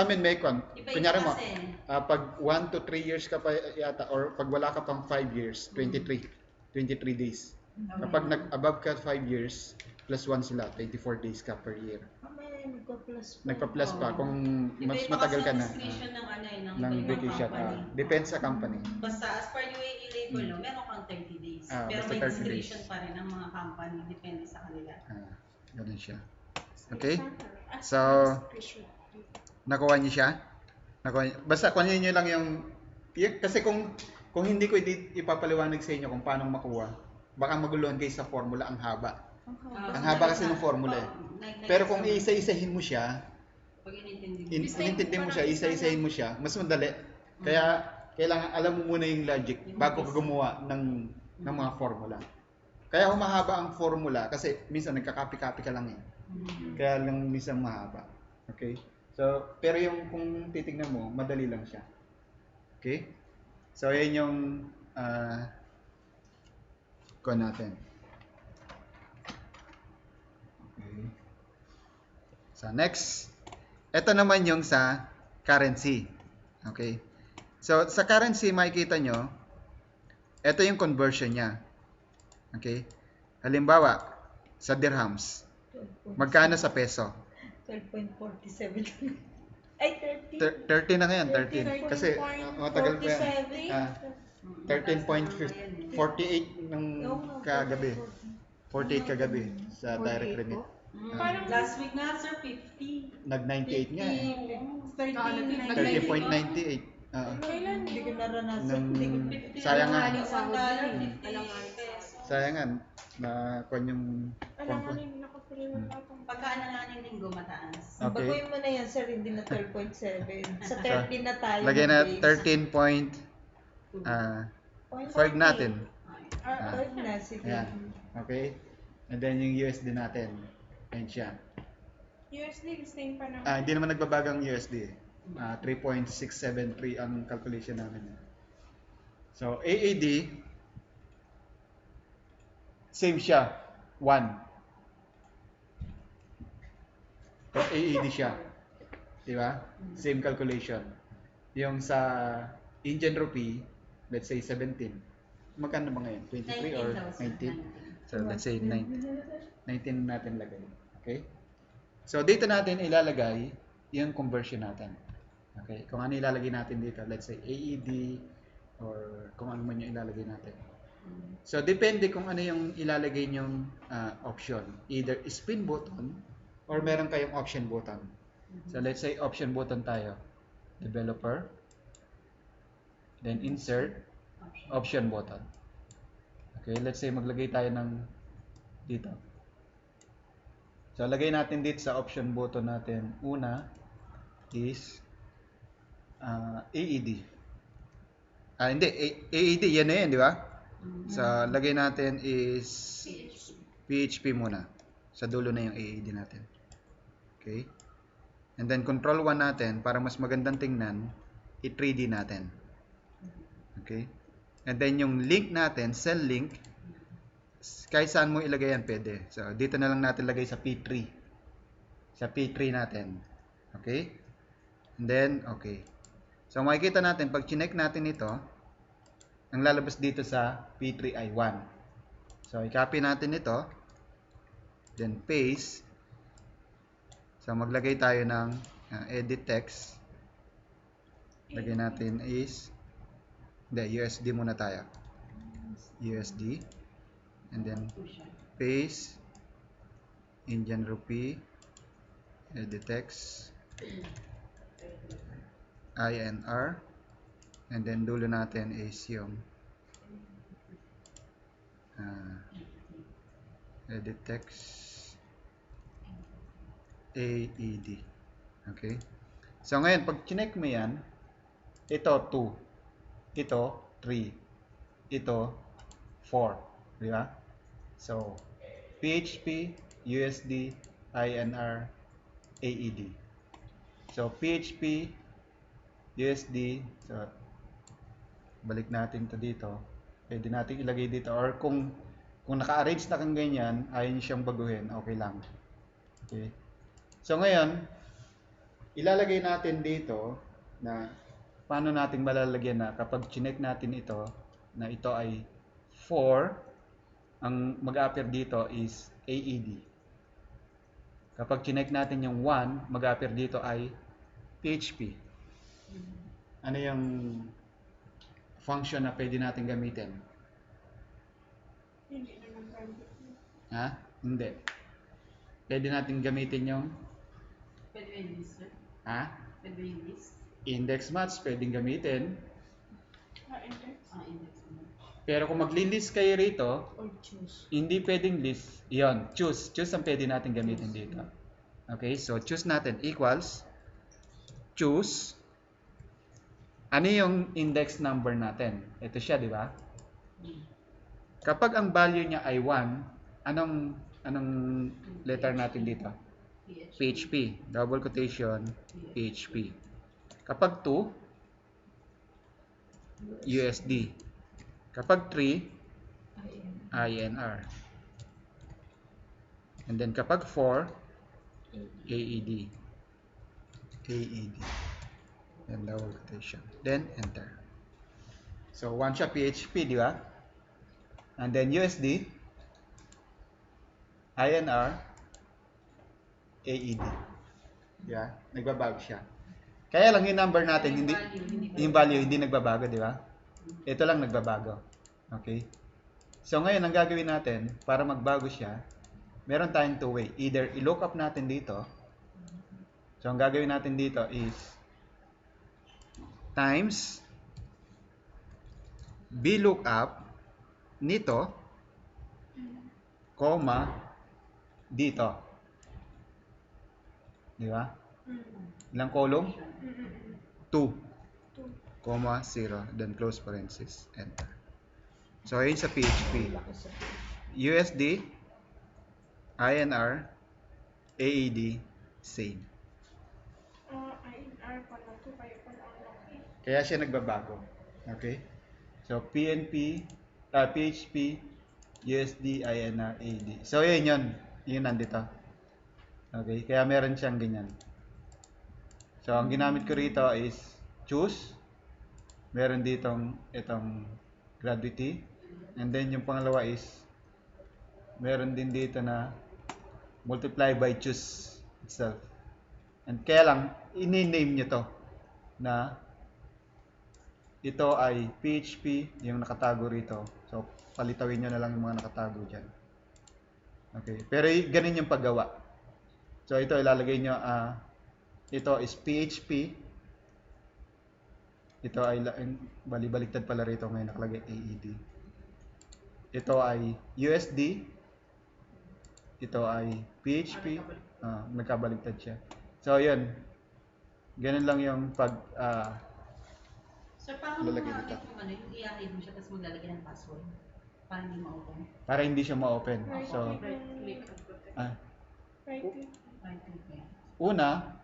amin may kon. Iba-iba Kunyari mo, kasi. pag 1 to 3 years ka pa yata or pag wala ka pang 5 years, 23 days. Kapag nag-above ka 5 years, plus 1 sila, 24 days ka per year. May nagpa-plus pa. Nagpa-plus pa kung mas Iba-iba matagal kasi ka ang na discretion ng ano eh, ng ng iba-ibang vacation. company. Depends sa company. Basta as per UAE labor law, meron kang 30 days. Pero Basta may 30 discretion days. pa rin ang mga company, depende sa kanila. Ganun siya. Okay? As So, discretion. nakuha niyo siya? Basta kunin niyo lang kasi kung hindi ko ipapaliwanag sa inyo kung paano makuha, baka maguluhan kayo sa formula, ang haba. Ang haba kasi ng formula eh. Pero kung iisa-isahin mo siya, pag inintindi mo, inintindi mo siya, isa-isahin mo siya, mas madali. Kaya kailangan alam mo muna yung logic bago ka gumawa ng mga formula. Kaya humahaba ang formula kasi minsan nagkakapi-kapi ka lang eh. Kaya lang minsan mahaba. Okay? So, pero yung kung titignan mo, madali lang siya. Okay? So, yan yung kuha natin. Okay. So, next. Ito naman yung sa currency. Okay? So, sa currency, makikita nyo, ito yung conversion niya. Okay? Halimbawa, sa dirhams, magkano sa peso? 12.47. Ay, 30. 30 na ngayon, 13. Kasi matagal pa yan. 47. 13.48 nung kagabi. 48 kagabi sa direct remit. Parang last week nga sir, 50. Nag-98 nga eh. 13. 30.98. Kailan Hindi ko yun? naranasan. Nung, Hindi ko sayang nga. $1.50. Sayang nga. Nakuha yung Alam nga hindi nakapiliwan atong. Pagka alanganin linggo, mataas. Okay. Baguhin mo na yan, sir. Hindi na 12.7. Sa 13 na tayo. Lagay na mag-base. 13.5 natin. 5 na, sige. Ayan. Okay? And then yung USD natin. Ayan siya. USD, same pa naman. Hindi naman nagbabago ang USD. 3.673 ang calculation namin. So, AAD, same siya. 1. Pag AAD siya. Diba? Same calculation. Yung sa Indian rupee, let's say 17. Magkano ba ngayon? 23 or 19? So, let's say 19 natin lagay. Okay? So, dito natin ilalagay yung conversion natin. Okay, kung ano ilalagay natin dito, let's say AED or kung ano man yung ilalagay natin. So depende kung ano yung ilalagay nyong option, either spin button or meron kayong option button. So let's say option button tayo, developer, then insert option button. Okay, let's say maglagay tayo ng dito. So lagay natin dito sa option button natin, una is AED. Hindi, AED yan na yan, di ba? So lagay natin is PHP muna. Sa dulo na yung AED natin. Okay? And then control 1 natin para mas magandang tingnan, i-3D natin. Okay? And then yung link natin, cell link, kahit saan mo ilagay yan, pwede. So, dito na lang natin lagay sa P3. Sa P3 natin. Okay? And then, okay. So, makikita natin, pag chinek natin ito, ang lalabas dito sa P3 ay 1. So, i-copy natin ito. Then, paste. So, maglagay tayo ng edit text. Lagay natin is, USD muna tayo. USD. And then, paste. Indian rupee. Edit text. INR. And then, dulo natin is yung edit text. AED. Okay? So, ngayon, pag chinek mo yan, ito 2. Ito 3. Ito 4. Di ba? So, PHP, USD, INR, AED. So, PHP, USD, so, balik natin to dito. Pwede natin ilagay dito. Or kung naka-arrange na kang ganyan, ayaw nyo siyang baguhin, okay lang. Okay? So, ngayon, ilalagay natin dito na paano natin malalagyan na kapag chinek natin ito, na ito ay 4, ang mag-appear dito is AED. Kapag chinek natin yung 1, mag-appear dito ay PHP. Ano yung function na pwede natin gamitin? Hindi naman gamit. Ha? Hindi. Pwede natin gamitin yung Pwede yung list, sir? ha? Pwede yung list? Index match, pwedeng gamitin. Index. Index mo. Pero kung magli-list kayo rito, Or choose. hindi pwedeng list. Yon, choose. Choose ang pwede natin gamitin dito. Okay, so choose natin equals choose. Ano yung index number natin? Ito siya, di ba? Kapag ang value niya ay 1, anong letter natin dito? PHP. Double quotation, PHP. Kapag 2, USD. Kapag 3, INR. And then kapag 4, AED. AED. Then double quotation. Then enter. So 1 siya PHP, di ba? And then USD, INR, AED. Yeah, nagbabago siya. Kaya lang yung number natin, hindi yung value hindi nagbabago, di ba? Ito lang nagbabago. Okay? So ngayon, ang gagawin natin, para magbago siya, meron tayong two way. Either i-look up natin dito. So ang gagawin natin dito is times VLOOKUP nito, comma, dito. Di ba? Ilang column? 2, comma, 0, then close parenthesis, enter. So, ayun sa PHP. USD, INR, AED, same. INR pala to, kaya pala ang laki. Kaya siya nagbabago. Okay? So, PNP, PHP, USD, INR, AED. So, yun yun. Yun nandito. Okay? Kaya meron siyang ganyan. So, ang ginamit ko rito is choose. Meron ditong itong gratuity. And then, yung pangalawa is meron din dito na multiply by choose itself. And kaya lang, ini-name nyo to na ito ay PHP, yung nakatago rito. So, palitawin nyo na lang yung mga nakatago dyan. Okay. Pero ganun yung paggawa. So, ito ilalagay nyo, ito is PHP. Ito ay, baliktad pala rito ngayon nakalagay AED. Ito ay USD. Ito ay PHP. Nagkabaliktad siya. So, yun. Ganun lang yung Sir, paano mo lalagay dito. makakit yung yung i-hide mo siya tapos maglalagay ng password? Para hindi ma-open. Para hindi siya ma-open. So, Right click and protect. Right click. Right click mo yan. una,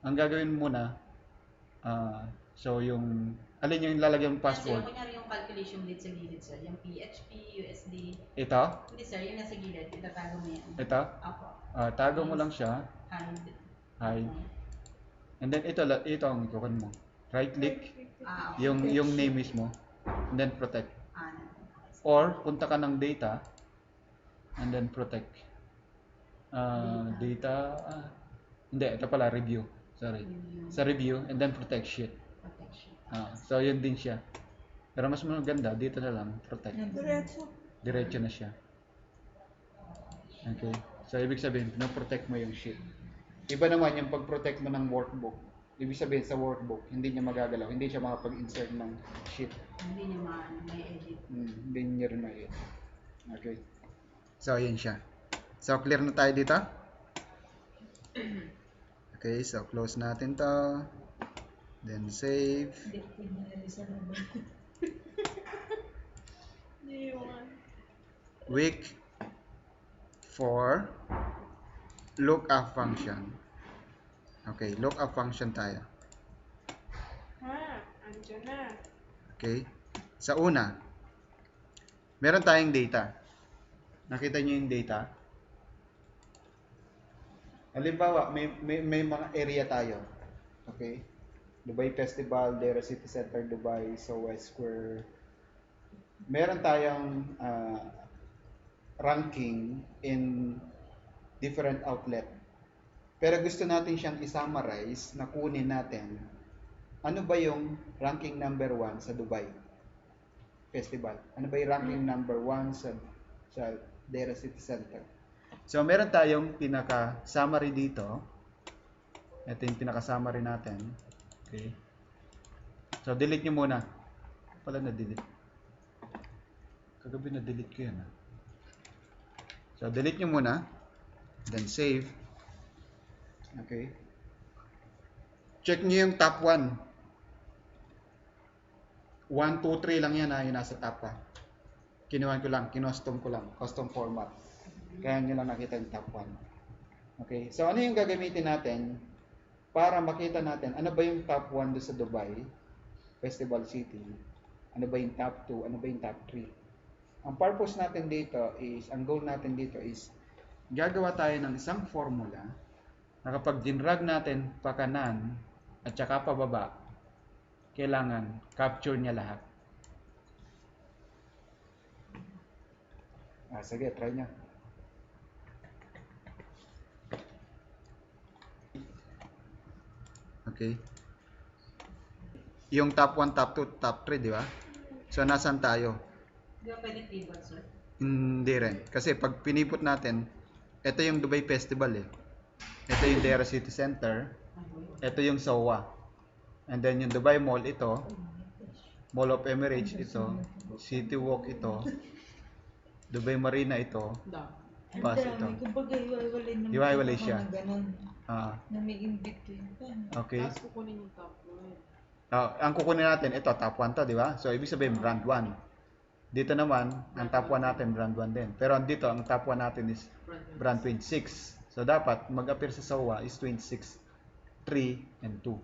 ang gagawin muna, so yung, alin yung lalagyan ng Password. password? Kunyari yung calculation dito sa gilid, sir. Yung PHP, USD. Ito? Hindi, sir. Yung nasa gilid. Itatago mo yan. Ito? Apo. Tago mo lang siya. Hide. Hide. And then ito ang ikukunin mo. Right click, Okay. yung name mismo. And then protect. Ano? Or, punta ka ng data, and then protect. Data, hindi, ito pala, review. Sorry. Sa review, and then protect sheet. Protection. So, yun din siya. Pero mas maganda, dito na lang, protect. Diretso. Diretso na siya. Okay. So, ibig sabihin, pinoprotect mo yung sheet. Iba naman yung pag-protect mo ng workbook. Ibig sabihin sa workbook, hindi niya magagalaw. Hindi siya makapag-insert ng sheet. Hindi niya may edit. Hindi niya rin may edit. Okay. So, ayan siya. So, clear na tayo dito. Okay, so close natin to. Then save. Week 4 lookup function. Okay, lookup function tayo. Andyan na. Okay. Sa una, meron tayong data. Nakita niyo yung data? Halimbawa, may mga area tayo. Okay? Dubai Festival, Dera City Center, Dubai, SOA Square. Meron tayong ranking in different outlet. Pero gusto natin siyang i-summarize na kunin natin. Ano ba yung ranking number 1 sa Dubai Festival? Ano ba yung ranking number 1 sa Dera City Center? So, meron tayong pinaka-summary dito. Ito yung pinaka-summary natin. Okay. So, delete nyo muna. Pala na-delete. Kagabi na-delete ko yan. So, delete nyo muna. Then, save. Okay. Check nyo yung top 1. 1, 2, 3 lang yan yung nasa top 1. Kinuhan ko lang, kinostom ko lang. Custom format. Kaya nyo lang nakita yung top 1. Okay. So, ano yung gagamitin natin para makita natin ano ba yung top 1 doon sa Dubai Festival City? Ano ba yung top 2? Ano ba yung top 3? Ang purpose natin dito is, ang goal natin dito is, gagawa tayo ng isang formula na kapag dinrag natin pa kanan at saka pababa, kailangan capture niya lahat. Sige, try niya. Okay. Yung top 1, top 2, top 3, di ba? So, nasan tayo? Di ba pwede pivot, sir? Hindi rin. Kasi pag pinipot natin, ito yung Dubai Festival eh. Ito yung Dera City Center. Ito yung SOA. And then yung Dubai Mall, ito. Mall of Emirates, ito. City Walk, ito. Dubai Marina, ito. Bus, ito. Kumbaga, hiwa-hiwalay naman. Hiwa-hiwalay siya. Na ganun. Ah, Na may in-between. okay. Tapos kukunin yung top 1. Ang kukunin natin, ito, top 1 to, di ba? So, ibig sabihin, brand 1. Dito naman, ang top 1 natin, brand 1 din. Pero dito, ang top 1 natin is brand 26. So, dapat mag-appear sa SOA is 26, 3, and 2.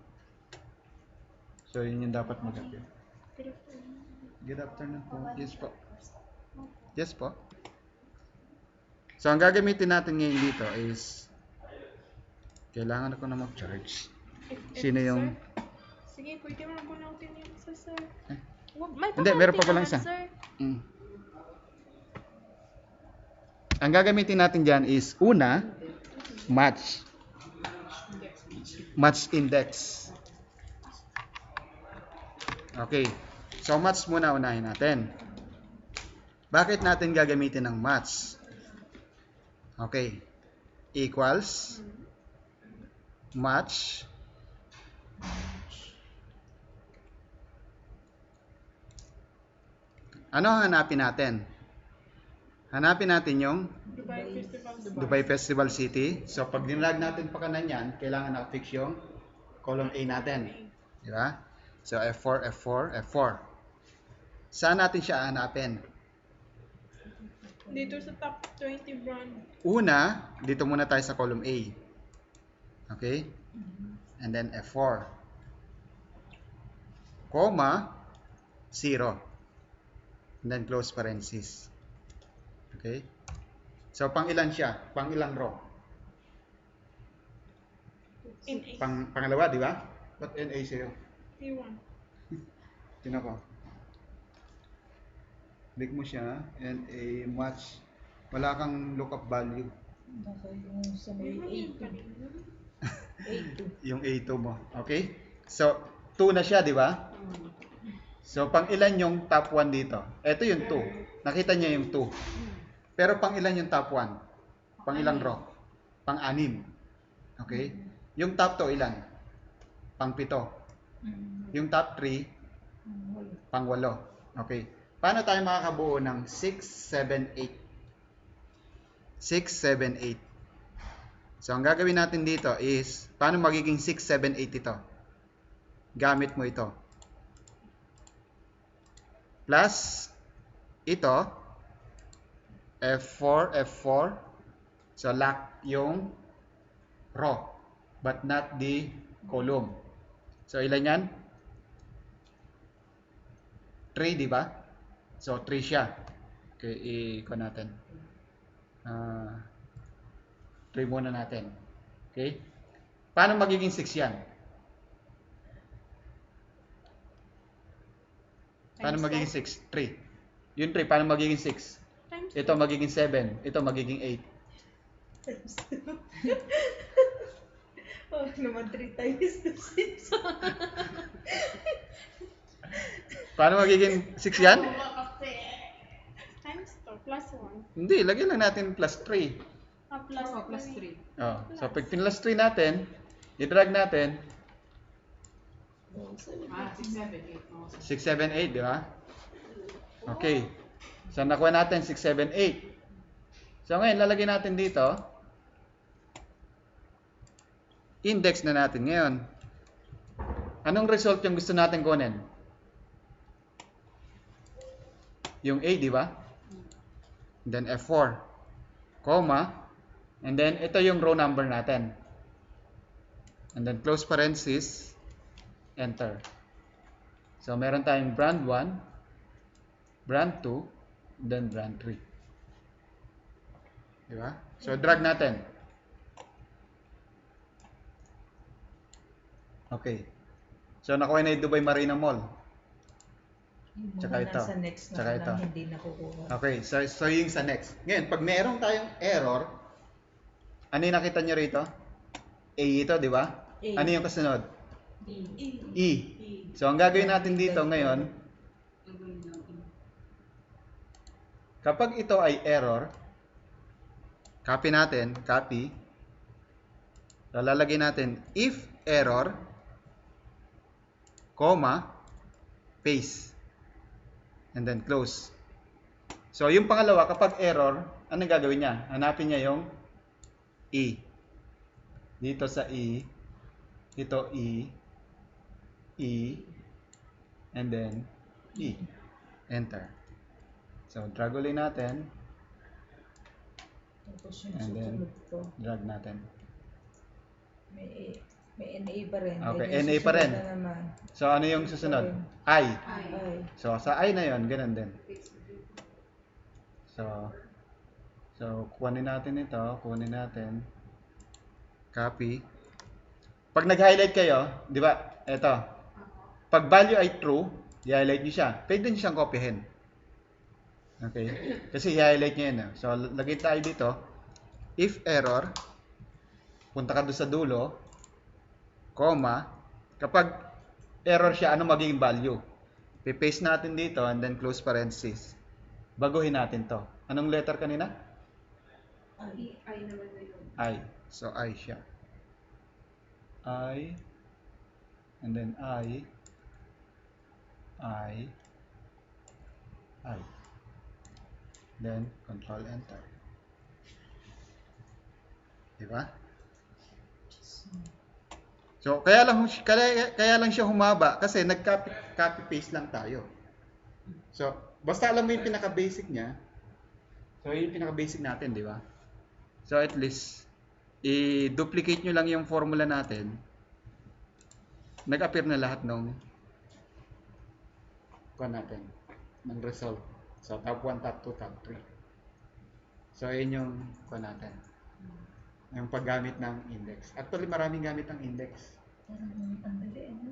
So, yun yung dapat mag-appear. Good afternoon po. Yes po. Yes po. So, ang gagamitin natin ngayon dito is kailangan ako na mag-charge. Sino yung... Sige, pwede mo bunutin yung sa sir. Eh? May Hindi, meron pa palang naman, isa. sir. Ang gagamitin natin dyan is una, match. match index. Okay. So, match muna unahin natin. Bakit natin gagamitin ng match? Okay. Equals match ano hanapin natin? Hanapin natin yung Dubai Festival City. So, pag dinlag natin pa kanan yan, kailangan na-fix yung column A natin. Di ba? So, F4, F4, F4. Saan natin siya hanapin? Dito sa top 20 brand. Una, dito muna tayo sa column A. Okay? And then F4. Comma, 0. And then close parenthesis. Okay? So, pang ilan siya? Pang ilang row? NA. Pangalawa, di ba? Ba't NA sa'yo? P1. Tingnan ko. Click mo siya, NA match. Wala kang lookup value. Baka yung sa may Yun 8 kanina. 8 Yung A2 mo. Okay? So, 2 na siya, di ba? So, pang ilan yung top 1 dito? Ito yung 2. Nakita niyo yung 2. Pero pang ilan yung top 1? Pang ilang row? Pang 6. Okay? Yung top 2 ilan? Pang 7. Yung top 3, pang 8. Okay. Paano tayo makakabuo ng 6, 7, 8? 6, 7, 8. So, ang gagawin natin dito is, paano magiging 6, 7, 8 ito? Gamit mo ito. Plus, ito, F4, F4. So, lock yung row, but not the column. So, ilan yan? 3, di ba? So, 3 siya. Okay, i-ko natin. 3 muna natin. Okay? Paano magiging 6 yan? Paano magiging 6? 3. Yung 3, paano magiging 6? Times Ito magiging 7. Ito magiging 8. Oh, naman 3 times to 6. Paano magiging 6 yan? times 2 plus 1. Hindi, lagyan lang natin plus 3. Plus, Plus 3. Oh, so pag pinlus 3 natin, i-drag natin, 6, 7, 8. 6, 7, 8, di ba? Okay. So, nakuha natin 6, 7, 8. So, ngayon, lalagyan natin dito, index na natin ngayon. Anong result yung gusto natin kunin? Yung A, di ba? Then F4, comma, and then ito yung row number natin. And then close parenthesis, enter. So, meron tayong brand 1, brand 2, then brand 3. Di ba? So, drag natin. Okay. So, nakuha na yung Dubai Marina Mall. Yung Tsaka mga ito. nasa next na Tsaka lang, ito. hindi nakukuha. Okay. So yung sa next. Ngayon, pag meron tayong error, ano yung nakita nyo rito? A ito, di ba? A. Ano yung kasunod? E. E. So, ang gagawin natin dito ngayon, kapag ito ay error, copy natin, copy. So, lalagay natin if error, comma, paste. And then close. So, yung pangalawa, kapag error, anong gagawin niya? Hanapin niya yung E. Dito sa E, ito E, E, and then E. Enter. So, drag ulit natin, Tapos yung and then susunod ko, drag natin. may NA pa rin. Okay, Then yung NA pa rin. susunod na naman. So, ano yung susunod? I. Ay. So, sa I na yon, ganun din. So, kunin natin ito, kunin natin. Copy. Pag nag-highlight kayo, di ba? Ito. Pag value ay true, i-highlight nyo siya. Pwede nyo siyang kopyahin. Okay? Kasi i-highlight nyo yun. So, lagay tayo dito. If error, punta ka doon sa dulo, comma. Kapag error siya, ano magiging value? Paste natin dito and then close parenthesis. Baguhin natin to. Anong letter kanina? I naman na yun. I. So, I siya. I. And then I. Then, control enter. Diba? So, kaya lang siya humaba kasi nag-copy paste lang tayo. So, basta alam mo yung pinaka-basic niya. So, yung pinaka-basic natin, di ba? So, at least, i-duplicate nyo lang yung formula natin. Nag-appear na lahat ng result. So, top 1, top 2, top 3. So, yun yung natin. Yung paggamit ng index. Actually, maraming gamit ng index.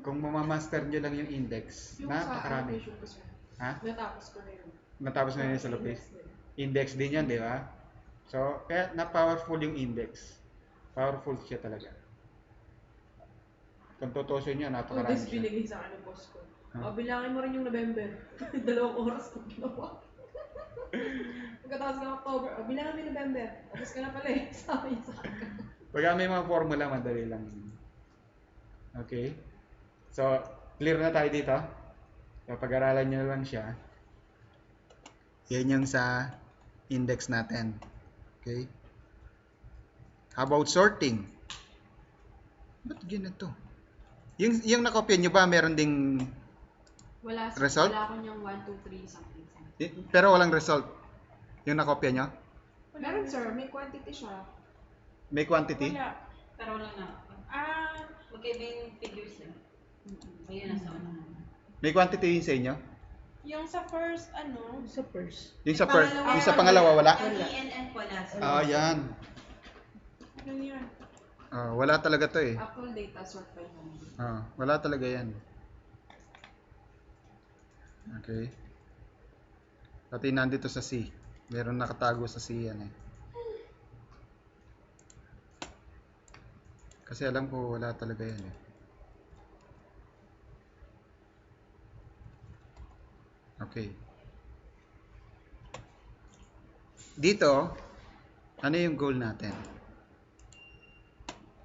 Kung mamamaster nyo lang yung index, Yung napakarami. sa application ko, sir. Ha? Natapos ko na yun. Natapos na yun sa Lopez. Index din yan, di ba? So, kaya na-powerful yung index. Powerful siya talaga. Kung tutusin nyo, Kung napakarami this siya. binigay sa akin ng boss ko. Huh? Bilangin mo rin yung November. 2 oras ko ginawa. Pagkatapos ng October, bilangin mo yung November. Tapos ka na pala eh. Sabi sa akin. Pag may mga formula, madali lang. Okay? So, clear na tayo dito. So, pag-aralan nyo lang siya. Yan yung sa index natin. Okay? How about sorting? Ba't ganito? Yung nakopya nyo ba, meron ding Wala, result? wala akong yung 1, 2, 3, something. Pero walang result. Yung nakopya nyo? Meron sir, may quantity siya. May quantity? Wala. Pero wala na. Magkaiba yung figures eh. Ayun na sa una. May quantity yun sa inyo? Yung sa first, Sa first. Yung sa Pangalawa, first, yung sa pangalawa, wala? NENF wala. Ah, yan. ano yun? Wala talaga to eh. Actual data sort by number. Wala talaga yan. Okay. Pati nandito sa C. Meron nakatago sa C yan eh. Kasi alam ko wala talaga yan eh. Okay. Dito, ano yung goal natin?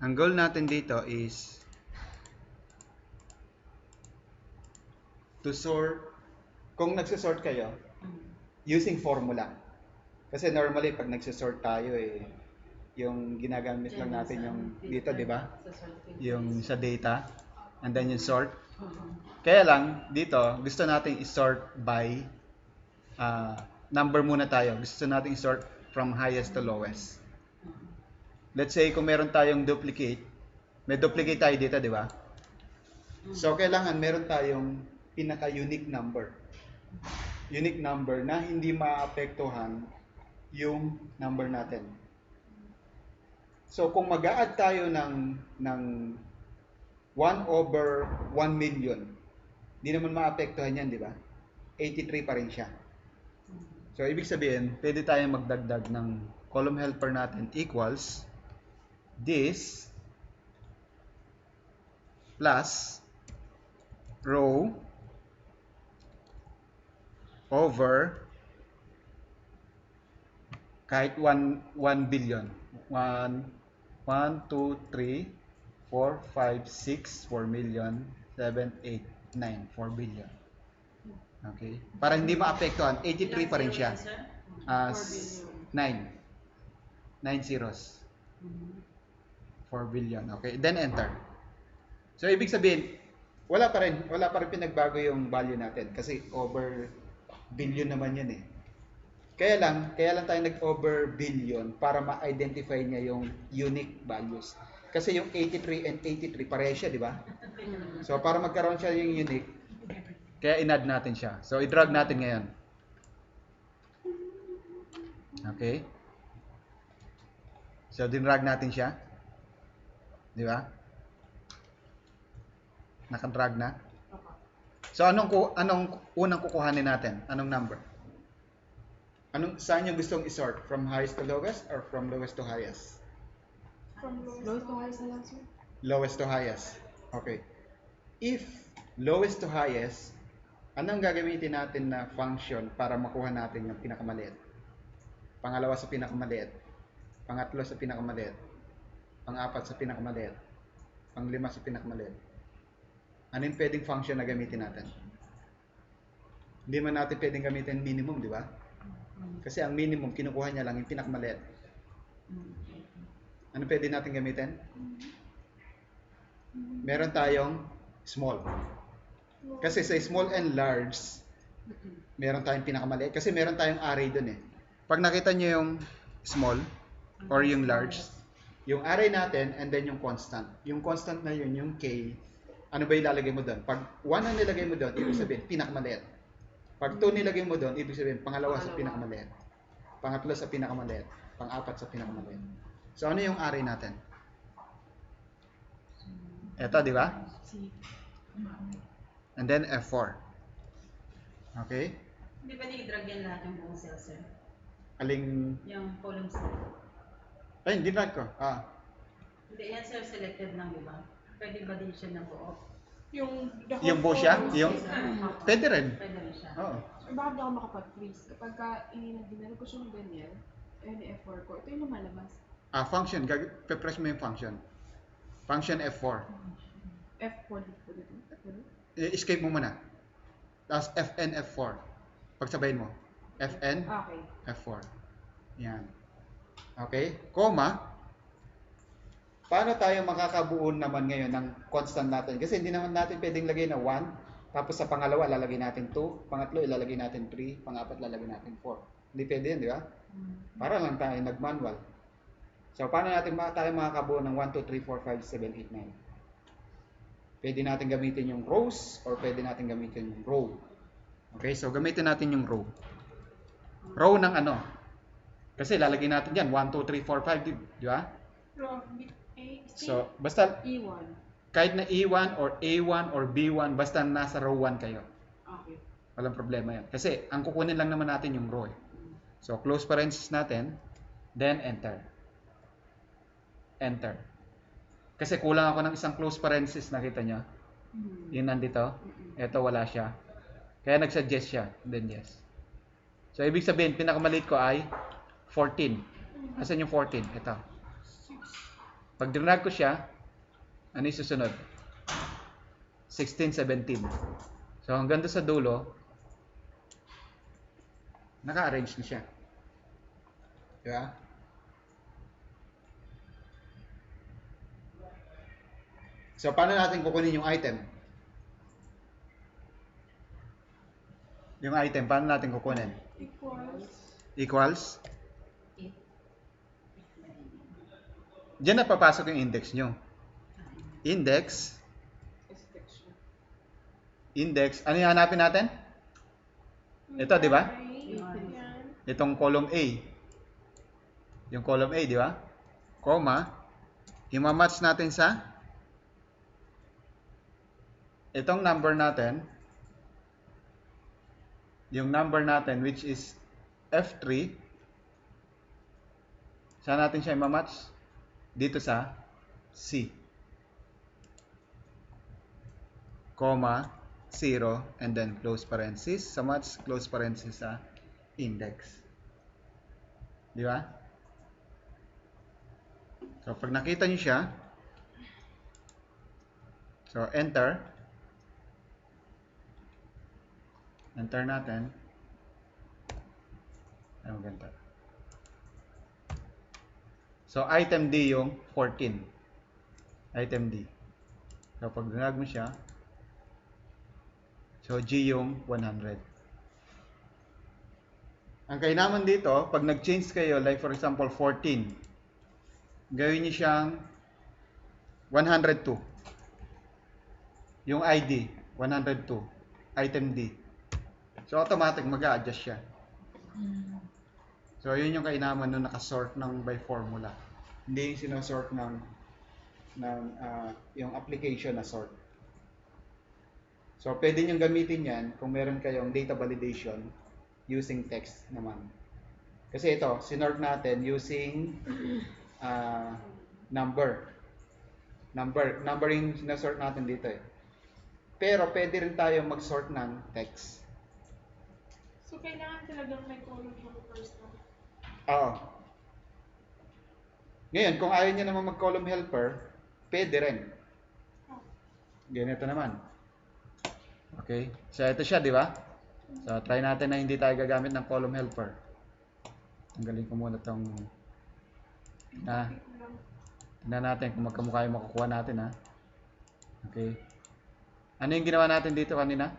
Ang goal natin dito is to sort. Kung nagsisort kayo, using formula. Kasi normally, pag nagsisort tayo eh, yung ginagamit lang natin yung dito, di ba? Yung sa data, and then yung sort. Kaya lang, dito, gusto natin i-sort by number muna tayo. Gusto natin i-sort from highest to lowest. Let's say, kung meron tayong duplicate, may duplicate tayo dito, di ba? So, kailangan meron tayong pinaka-unique number. Unique number na hindi maapektuhan yung number natin. So, kung mag-a-add tayo ng 1 over 1 million, hindi naman maapektuhan yan, di ba? 83 pa rin siya. So, ibig sabihin, pwede tayong magdagdag ng column helper natin equals this plus row over kahit 1 billion. 1, 2, 3, 4, 5, 6, 4 million, 7, 8, 9, 4 billion. Okay? Para hindi maapektuhan, 83 pa rin siya. 9. 9 zeros. 4 billion. Okay? Then enter. So, ibig sabihin, wala pa rin pinagbago yung value natin kasi over billion naman yan eh. Kaya lang tayo nag-over billion para ma-identify niya yung unique values. Kasi yung 83 and 83 pareha siya, di ba? So, para magkaroon siya yung unique, kaya in-add natin siya. So, i-drag natin ngayon. Okay? So, din-drag natin siya. Di ba? Naka-drag na. So, anong unang kukuhanin natin? Anong number? Saan yung gustong i-sort? From highest to lowest or from lowest to highest? From Lowest to highest na lang sir. Lowest to highest. Okay. If lowest to highest, anong gagamitin natin na function para makuha natin yung pinakamaliit? Pangalawa sa pinakamaliit, pangatlo sa pinakamaliit, pang-apat sa pinakamaliit, pang-lima sa pinakamaliit. Ano yung pwedeng function na gamitin natin? Hindi man natin pwedeng gamitin minimum, di ba? Kasi ang minimum, kinukuha niya lang yung pinakamaliit. Ano pwede natin gamitin? Meron tayong small. Kasi sa small and large, meron tayong pinakamaliit. Kasi meron tayong array dun eh. Pag nakita nyo yung small or yung large, yung array natin and then yung constant. Yung constant na yun, yung k, ano ba ilalagay mo doon? Pag 1 ang nilagay mo doon, ibig sabihin, pinakamaliit. Pag 2 nilagay mo doon, ibig sabihin, pangalawa sa pinakamaliit. Pangatlo sa pinakamaliit. Pang-apat sa pinakamaliit. So, ano yung array natin? Ito, di ba? And then F4. Okay? Hindi ba i-drag yan lahat yung buong cell, sir? Aling... Yung columns na. Ay, hindi na ko. Hindi, yan sir, selected lang, di ba? Pwede ba din siya na buo? Yung Yung buo siya? Yung... Pwede rin. Pwede rin siya. Oo. Bakit di ako makapag-freeze? Kapag dinala ko siyang ganyan, ayun yung F4 ko, ito yung lumalabas. Function. Pe-press mo yung function. Function F4. F4 dito. F4. Escape mo muna. Tapos Fn F4. Pagsabayin mo. Fn Okay. F4. Yan. Okay? Comma. Paano tayo makakabuo naman ngayon ng constant natin? Kasi hindi naman natin pwedeng lagay na 1. Tapos sa pangalawa, lalagay natin 2. Pangatlo, ilalagay natin 3. Pangapat, lalagay natin 4. Hindi pwede yun, di ba? Para lang tayo nag-manual. So, paano natin tayo makakabuo ng 1, 2, 3, 4, 5, 7, 8, 9? Pwede natin gamitin yung rows or pwede natin gamitin yung row. Okay, so gamitin natin yung row. Row ng ano? Kasi lalagay natin yan, 1, 2, 3, 4, 5, di ba? So, basta E1. kahit na E1 or A1 or B1, basta nasa row 1 kayo. Okay. Walang problema yan. Kasi ang kukunin lang naman natin yung row. So, close parenthesis natin, then enter. Enter. Kasi kulang ako ng isang close parenthesis, nakita nyo? Yung nandito. Ito, wala siya. Kaya nag-suggest siya, then yes. So, ibig sabihin, pinakamaliit ko ay 14. Asan yung 14? Ito. Pag dinrag ko siya, ano yung susunod? 16, 17. So, hanggang doon sa dulo, naka-arrange na siya. Diba? So, paano natin kukunin yung item? Yung item, paano natin kukunin? Equals? Diyan na papasok yung index nyo. Index. Index. Ano yung hanapin natin? Ito, di ba? Itong column A. Yung column A, di ba? Comma. Imamatch natin sa itong number natin. Yung number natin, which is F3. Saan natin siya imamatch? Dito sa C. Comma, 0, and then close parenthesis. Sa match, close parenthesis sa index. Di ba? So, pag nakita nyo siya, so, enter. Enter natin. Ano ganito? So, item D yung 14. Item D. So, pag drag mo siya, so, G yung 100. Ang kainaman dito, pag nag-change kayo, like for example, 14, gawin niyo siyang 102. Yung ID, 102. Item D. So, automatic mag-a-adjust siya. So, yun yung kainaman nung nakasort ng by formula. Hindi yung sinasort ng yung application na sort. So, pwede nyo gamitin yan kung meron kayong data validation using text naman. Kasi ito, sinort natin using number. Number yung sinasort natin dito eh. Pero pwede rin tayo mag-sort ng text. So, kailangan talagang may column helpers na. Oo. Ngayon, kung ayaw niya naman mag-column helper, pwede rin. Ganito naman. Okay. So, ito siya, di ba? So, try natin na hindi tayo gagamit ng column helper. Tanggalin ko muna itong tingnan natin kung magkamukha yung makukuha natin, ha? Okay. Ano yung ginawa natin dito kanina?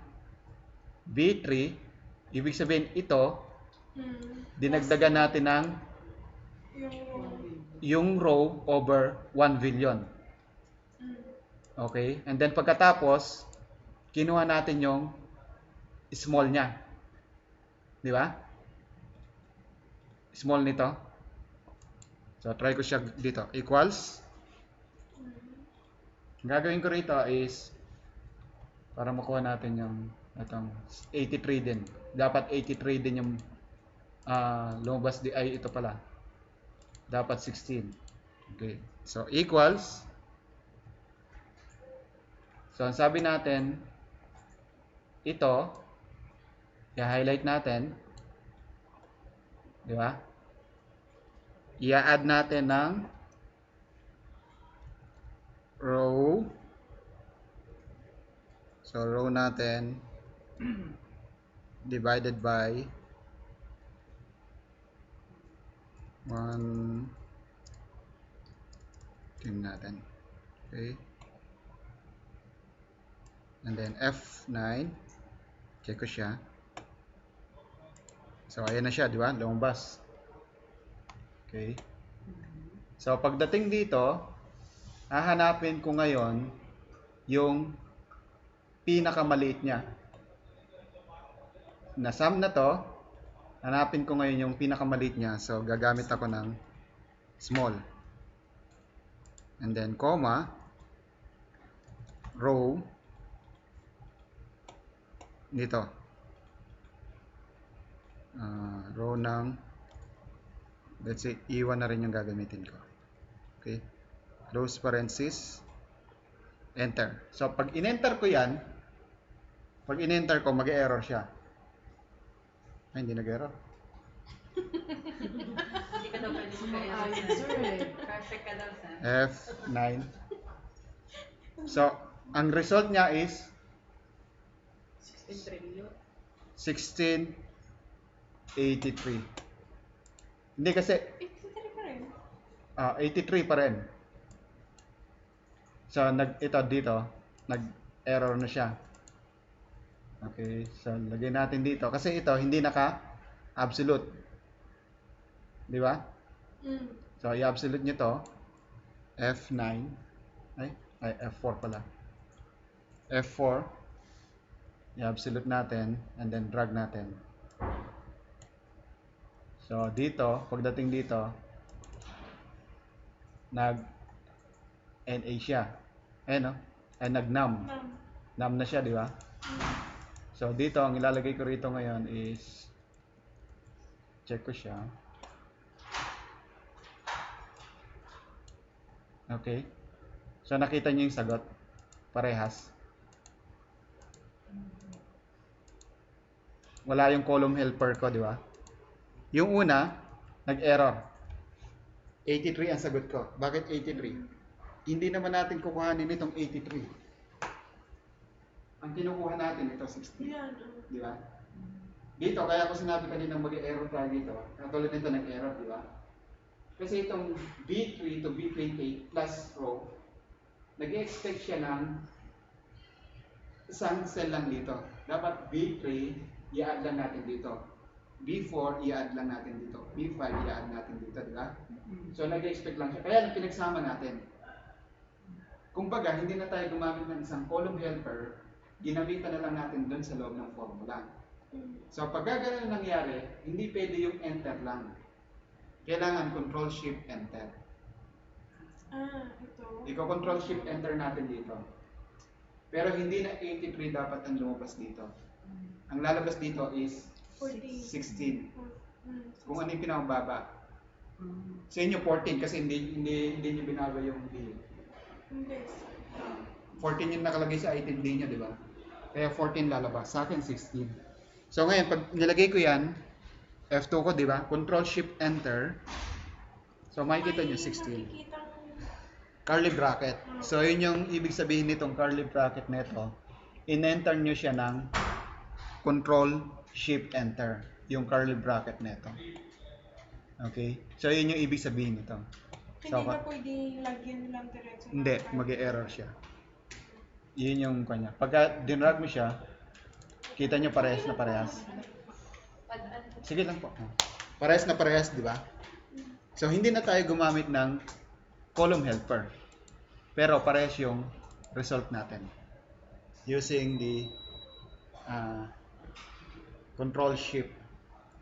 B3. Ibig sabihin, ito, dinagdagan natin ng yung row over 1 billion. Okay? And then pagkatapos, kinuha natin yung small niya. Di ba? Small nito. So, try ko siya dito. Equals. Ang gagawin ko rito is para makuha natin yung itong 83 din. Dapat 83 din yung lumabas di ay ito pala. Dapat 16. Okay. So, equals. So, ang sabi natin, ito, i-highlight natin. Di ba? I-add natin ng row. So, row natin divided by 1. Tingnan natin. Okay. And then F9. Check ko siya. So, ayan na siya, di ba? Lumabas. Okay. So, pagdating dito, hahanapin ko ngayon yung pinakamaliit niya. Na sum na to, hanapin ko ngayon yung pinakamaliit niya. So, gagamit ako ng small. And then, comma, row, dito. Row ng, let's say, E1 na rin yung gagamitin ko. Okay. Close parenthesis. Enter. So, pag in-enter ko yan, pag in-enter ko, mag-error siya. Ay, hindi nag-error. Hindi ka daw pwede perfect ka daw, sir. F9. So, ang result niya is 16 trillion. 1683. Hindi kasi 83 pa rin. 83 pa rin. So, ito dito, nag-error na siya. Okay, so lagay natin dito. Kasi ito, hindi naka-absolute. Di ba? So, i-absolute nyo to. F9. Ay, F4 pala. F4. I-absolute natin. And then, drag natin. So, dito, pagdating dito, nag-NA siya. Ayan, no? Ay, nag-num. Num na siya, di ba? So, dito, ang ilalagay ko rito ngayon is, check ko siya. Okay. So, nakita niyo yung sagot. Parehas. Wala yung column helper ko, di ba? Yung una, nag-error. 83 ang sagot ko. Bakit 83? Hindi naman natin kukuhanin itong 83. Ang kinukuha natin ito 60. Yan. Di ba? Dito, kaya ko sinabi kanina mag-error tayo dito. Katulad nito nag-error, di ba? Kasi itong B3 to B28 plus row, nag-expect siya ng isang cell lang dito. Dapat B3, i-add lang natin dito. B4, i-add lang natin dito. B5, i-add natin dito, di ba? So, nag-expect lang siya. Kaya pinagsama natin. Kumbaga, hindi na tayo gumamit ng isang column helper, ginamitan na lang natin doon sa loob ng formula. So, pag gano'n nangyari, hindi pwede yung enter lang. Kailangan Control-Shift-Enter. Ito. Iko-Control Shift Enter natin dito. Pero hindi na 83 dapat ang lumabas dito. Ang lalabas dito is 16. Kung ano yung pinakababa. Sa inyo 14 kasi hindi niyo binago yung B. Hindi. 14 yung nakalagay sa item D nyo, di ba? Kaya 14 lalabas. Sa akin, 16. So ngayon, pag nilagay ko yan, F2 ko, di ba? Control Shift Enter. So makikita nyo, 16. Nakikitang Curly bracket. So yun yung ibig sabihin nitong curly bracket nito. In-enter nyo siya ng Control Shift Enter. Yung curly bracket nito. Okay? So yun yung ibig sabihin nito. hindi So, na pwedeng lagyan lang diretso. ng hindi, card. mag-error siya. Yun yung kanya. Pagka dinrag mo siya, kita nyo parehas na parehas. Sige lang po. Parehas na parehas, di ba? So, hindi na tayo gumamit ng column helper. Pero parehas yung result natin. Using the Control Shift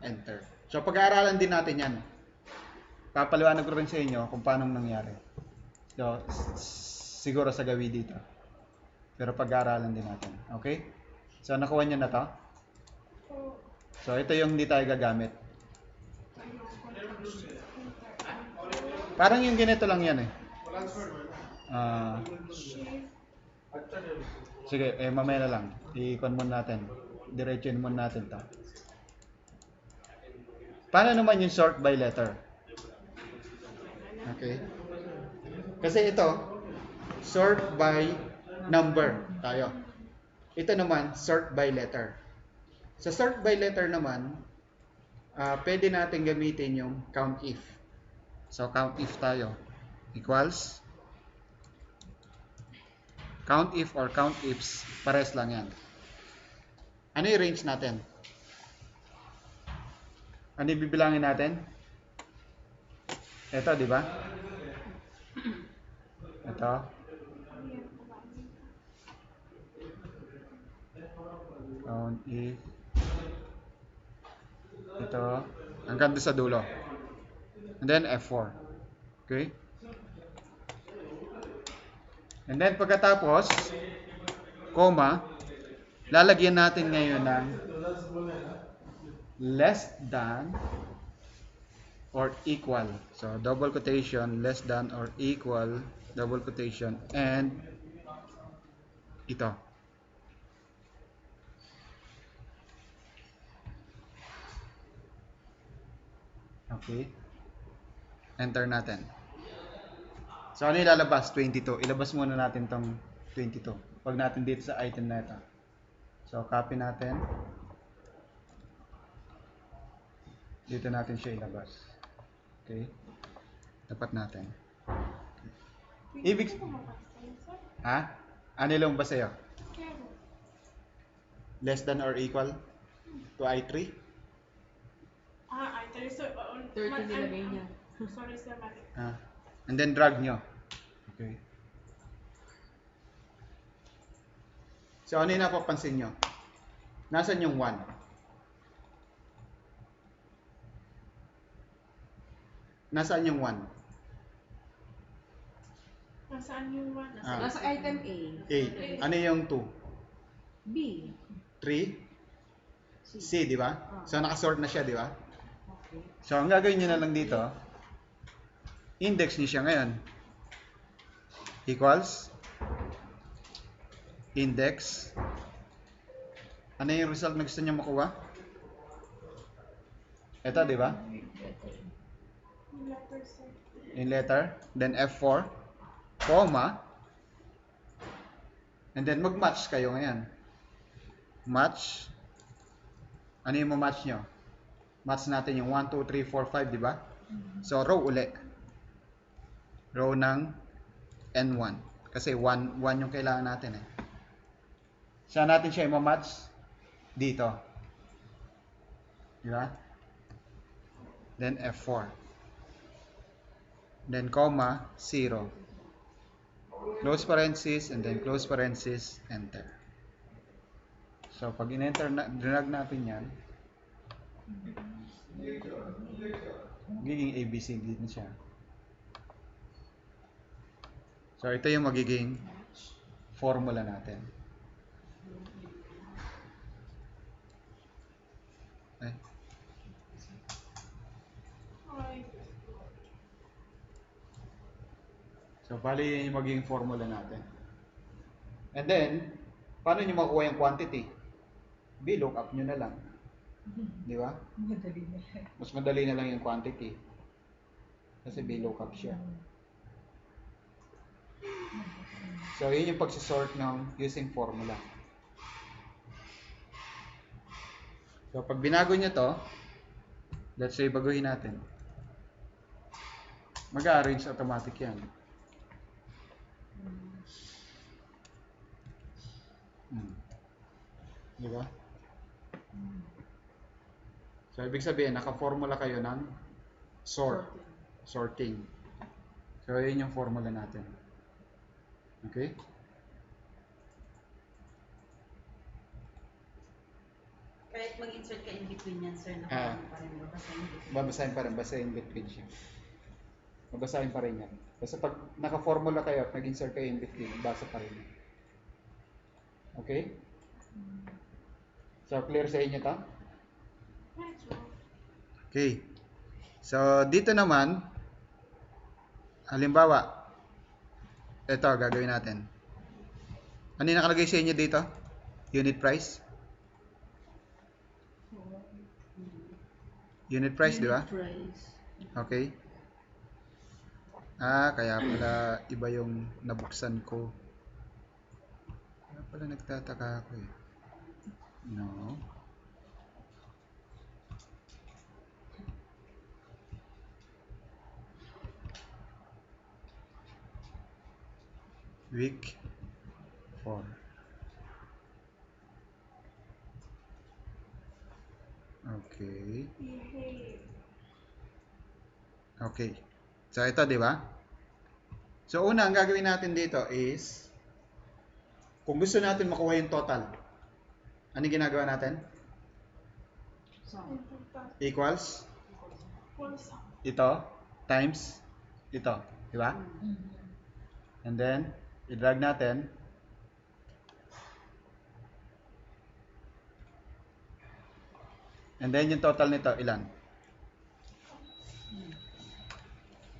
Enter. So, pag-aaralan din natin yan. Papaliwanag ko rin sa inyo kung paano nangyari. So, siguro sa gawi dito. Pero pag-aaralan din natin. Okay? So, nakuha niyo na to? So, So, ito yung hindi tayo gagamit. Parang yung ganito lang yan eh. Sige, mamaya na lang. I-con muna natin. Diretsuin muna natin to. Paano naman yung sort by letter? Okay. Kasi ito, sort by number tayo. Ito naman, sort by letter. Sa sort by letter naman, pwede natin gamitin yung count if. So, count if tayo. Equals. Count if or count ifs, pares lang yan. Ano yung range natin? Ano yung bibilangin natin? Ito, di ba? Ito. Count if. Ito. Hanggang doon sa dulo. And then F4. Okay? And then pagkatapos, comma, lalagyan natin ngayon ng less than or equal. So, double quotation, less than or equal, double quotation, and ito. Okay. Enter natin. So, ano ilalabas? 22. Ilabas muna natin tong 22. Pag natin dito sa item na ito. So, copy natin. Dito natin siya ilabas. Okay. Tapat natin. Ibig... Ha? Ano lang ba sa'yo? Less than or equal to I3? I tell you, so, 30 nilagay niya. Sorry, sir, mali. And then drag nyo. Okay. So, ano yung napapansin nyo? Nasaan yung 1? Nasaan yung 1? Nasaan yung one? Nasa item A. A. Ano yung 2? B. 3? C, di ba? So, nakasort na siya, di ba? Okay. So, ang gagawin nyo na lang dito, index niyo siya ngayon. Equals index. Ano yung result na gusto niyo makuha? Ito, di ba? Yung letter, sir. In letter, then F4, comma, and then mag-match kayo ngayon. Match. Ano yung ma-match nyo? Match natin yung 1, 2, 3, 4, 5, di ba? So, row uli. Row ng N1. Kasi 1 yung kailangan natin eh. Saan natin siya i-match? Dito. Di ba? Then F4. Then comma, 0. Close parenthesis, and then close parenthesis, enter. So, pag in-enter, drag natin yan, magiging ABCD din siya. So, ito yung magiging formula natin. Eh, Ay, so, So, bali yun yung magiging formula natin. And then, paano nyo makuha yung quantity? VLOOKUP nyo na lang. Di ba? Madali na lang. Mas madali na lang yung quantity. Kasi VLOOKUP siya. So, yun yung pagsisort ng using formula. So, pag binago nyo to, let's say, baguhin natin. Mag-arrange automatic yan. Di ba? So, ibig sabihin, naka-formula kayo ng sorting. So, yun yung formula natin. Okay? Kahit mag-insert ka in between yan, sir, na pa rin Babasahin pa rin, basta in between siya. Babasahin pa rin yan. Basta pag naka-formula kayo at nag-insert kayo in between, basa pa rin. Okay? So, clear sa inyo to? Okay. So, dito naman, halimbawa, ito, gagawin natin. Ano yung nakalagay sa inyo dito? Unit price? Unit price, di ba? Price. Okay. Kaya pala iba yung nabuksan ko. Kaya pala nagtataka ako eh. No. Week 4. Okay. Okay. So ito, di ba? So una, ang gagawin natin dito is kung gusto natin makuha yung total, ano yung ginagawa natin? Equals ito times ito, di ba? And then i-drag natin. And then yung total nito ilan?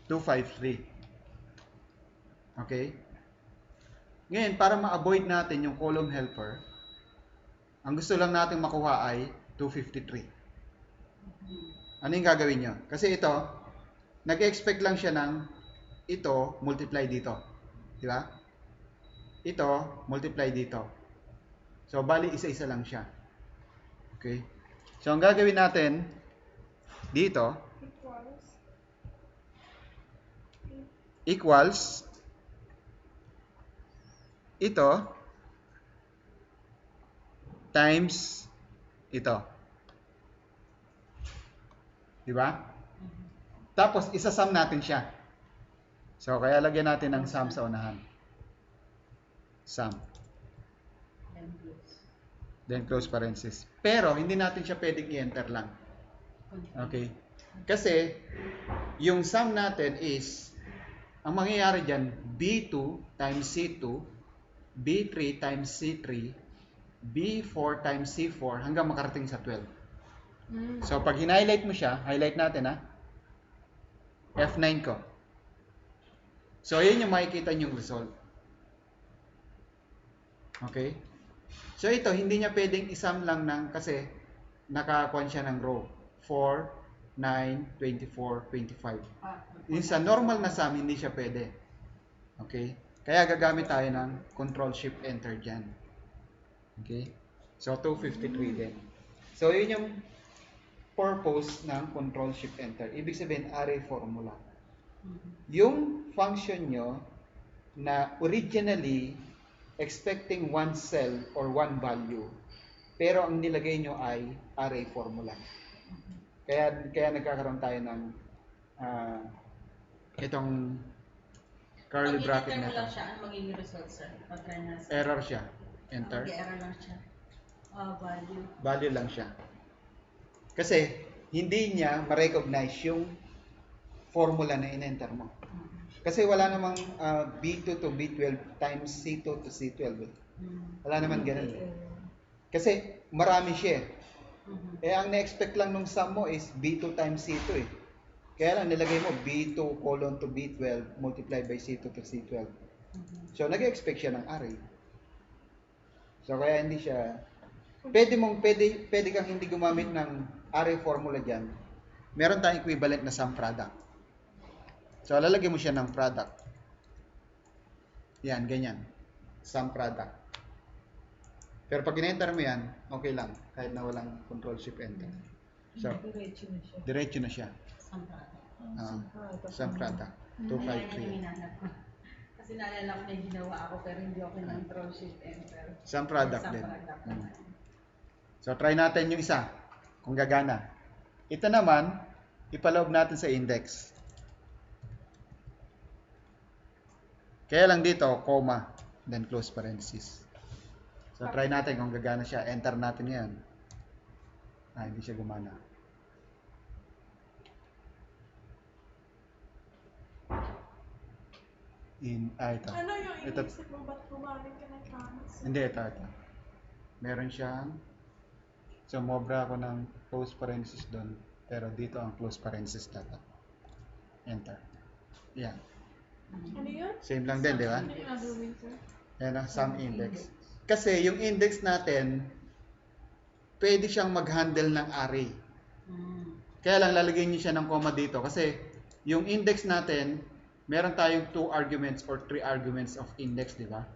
253. Okay? Ngayon, para ma-avoid natin yung column helper, ang gusto lang natin makuha ay 253. Ano yung gagawin nyo? Kasi ito, nag-expect lang siya ng ito multiply dito. Di ba? Ito multiply dito. So, bali isa-isa lang siya. Okay? So, ang gagawin natin dito equals ito times ito. Di ba? Tapos, isa-sum natin siya. So, kaya lagyan natin ng sum sa unahan. Sum. Then close parenthesis. Pero, hindi natin siya pwedeng i-enter lang. Okay? Kasi, yung sum natin is, ang mangyayari dyan, B2 times C2, B3 times C3, B4 times C4, hanggang makarating sa 12. So, pag hin-highlight mo siya, highlight natin ha, F9 ko. So, yun yung makikita nyong result. Okay? So, ito, hindi niya pwedeng isum lang ng, kasi nakakuha siya ng row. 4, 9, 24, 25. Yung sa normal na sum, hindi siya pwede. Okay? Kaya gagamit tayo ng Control-Shift-Enter dyan. Okay? So, 253 din. So, yun yung purpose ng Control-Shift-Enter. Ibig sabihin, array formula. Yung function nyo na originally expecting one cell or one value, pero ang nilagay nyo ay array formula. Kaya nagkakaroon tayo ng itong curly bracket na ito. lang siya, ang magiging result, sir? Pag-try na sa Error siya. Enter. Mag-error lang siya. Value. Value lang siya. Kasi hindi niya ma-recognize yung formula na in-enter mo. Kasi wala namang B2 to B12 times C2 to C12. Wala naman ganun. Kasi marami siya. Eh, ang na-expect lang nung sum mo is B2 times C2 eh. Kaya lang nilagay mo B2 colon to B12 multiplied by C2 to C12. So, nag-expect siya ng array. So, kaya hindi siya... Pwede kang hindi gumamit ng array formula dyan. Meron tayong equivalent na sum product. So, lalagyan mo siya ng product. Yan, ganyan. Sum product. Pero pag in-enter mo yan, okay lang. Kahit na walang control shift enter. So, Diretso na siya. diretso na siya. Samprado. Sum product. Ayan yung 253. hinahanap ko. Kasi naalala ko may ginawa ako pero hindi ako control shift enter. Sum product din. Samprado. So, try natin yung isa. Kung gagana. Ito naman, ipaloob natin sa index. Kaya lang dito, comma, then close parenthesis. So, try natin kung gagana siya. Enter natin yan. Hindi siya gumana. Ito. Ano yung Ito. inisip mo? Ba't gumamit ka ng commas? Hindi, ito. Meron siyang, sumobra ako ng close parenthesis doon. Pero dito ang close parenthesis dapat. Enter. Yan. Ano yun? Same lang din, di ba? Ano yung gagawin, sir? Yan ang sum index. Kasi yung index natin, pwede siyang mag-handle ng array. Kaya lang lalagyan niyo siya ng comma dito. Kasi yung index natin, meron tayong 2 arguments or 3 arguments of index, di ba?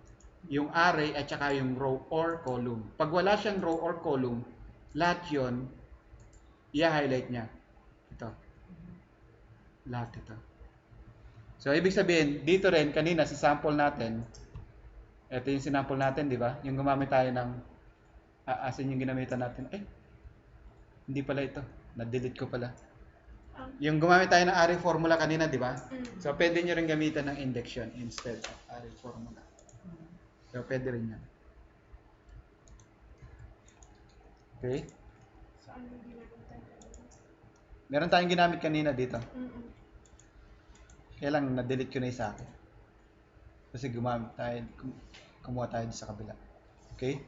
Yung array at saka yung row or column. Pag wala siyang row or column, lahat yun, i-highlight niya. Ito. Lahat ito. So, ibig sabihin, dito rin, kanina, sa sample natin, ito yung sinample natin, di ba? Yung gumamit tayo ng, asin yung ginamitan natin. Hindi pala ito. Na-delete ko pala. Yung gumamit tayo ng array formula kanina, di ba? So, pwede nyo rin gamitan ng index yun instead of array formula. So, pwede rin yan. Okay? Saan yung ginagawa tayo? Meron tayong ginamit kanina dito. Kaya lang, na-delete ko na yung sa akin. Kasi gumamit tayo, kumuha tayo sa kabila. Okay?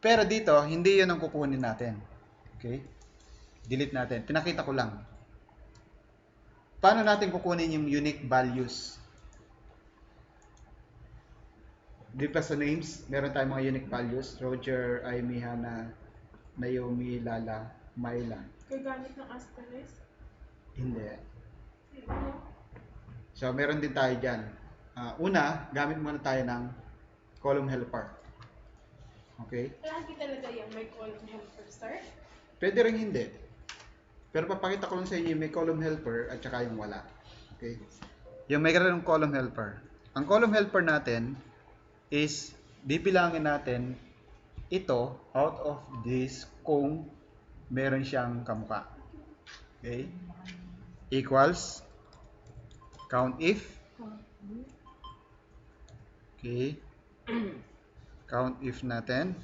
Pero dito, hindi yun ang kukunin natin. Okay? Delete natin. Pinakita ko lang. Paano natin kukunin yung unique values? Di ba sa names, meron tayong mga unique values. Roger, Amy, Hannah, Naomi, Lala, Myla. Gagamit ng asterisk? Hindi. Ano? So, meron din tayo dyan. Una, gamit muna tayo ng column helper. Okay? Lagi talaga yung may column helper, sir? Pwede rin hindi. Pero papakita ko lang sa inyo yung may column helper at saka yung wala. Okay? Yung may karoon ng column helper. Ang column helper natin is bibilangin natin ito out of this kung meron siyang kamukha. Okay? Equals count if. Okay. Count if natin.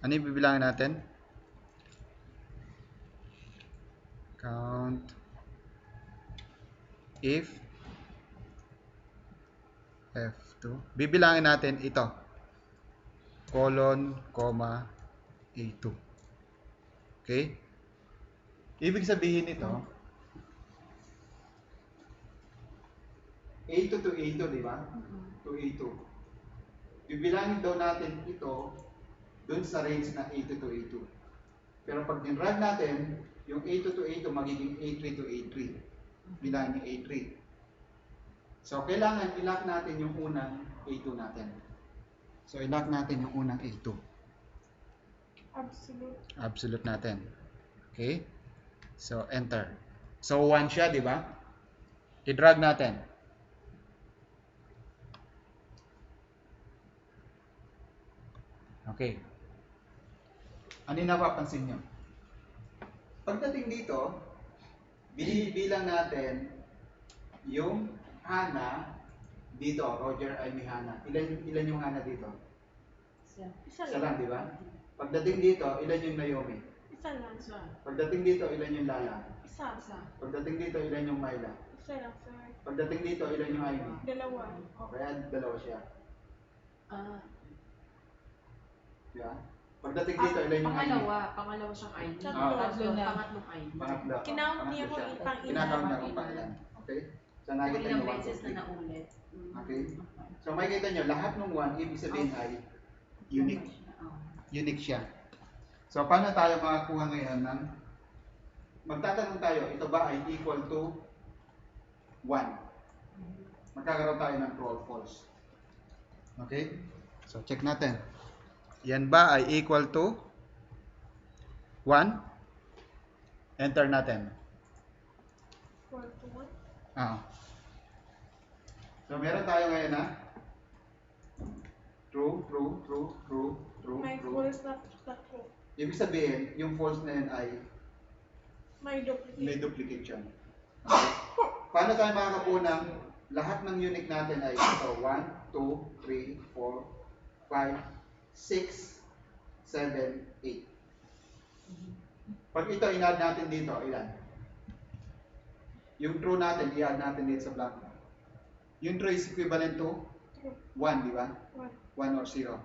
Ano yung bibilangin natin? Count if F2. Bibilangin natin ito. Colon, comma, A2. Okay? Ibig sabihin ito, A2 to A2, di ba? To A2. Bibilangin daw natin ito dun sa range na A2 to A2. Pero pag in-run natin, yung A2 to A2 magiging A3 to A3. Bilangin yung A3. So, kailangan i-lock natin yung unang A2 natin. So, i-lock natin yung unang A2. Absolute. Absolute natin. Okay? So, enter. So, 1 siya, di ba? I-drag natin. Okay. Ano yung napapansin nyo? Pagdating dito, binibilang natin yung Hannah dito. Roger ay may Hannah. Ilan yung Hannah dito? Isa Isa lang, lang. di ba? Pagdating dito, ilan yung Naomi? Isa lang. Pagdating dito, ilan yung Lala? Isa. Pagdating dito, ilan yung Myla? Isa lang, sir. Pagdating dito, ilan yung Ivy? Dalawa. Kaya dalawa siya. Di ba? Pagdating dito, ilan yung ID? Pangalawa siyang ID. Tatlo. Tatlo na. pangatlong ID. Pangatlo. Kinount niya Pangatlo kung siya. pang ilan. Kinakount na kung pang ilan. Okay? So nakita Ilang nyo 1, beses 2, na 3. naulit. Okay? So makikita nyo, lahat ng 1, ibig sabihin ay unique. Unique siya. So paano tayo makakuha ngayon ng, magtatanong tayo, ito ba ay equal to 1? Magkakaroon tayo ng true or false. Okay? So check natin. Yan ba ay equal to 1? Enter natin. 4 to 1. So meron tayo ngayon na true, true, true, true, true, May true. false na tatlo. Ibig sabihin, yung false na yan ay May duplicate. may duplication. Okay? Paano tayo makakakuha ng lahat ng unique natin ay ito? 1, 2, 3, 4, 5, 6, 7, 8. Pag ito in-add natin dito, ilan? Yung true natin, i-add natin dito sa blank. Yung true is equivalent to 1, di ba? 1 or 0.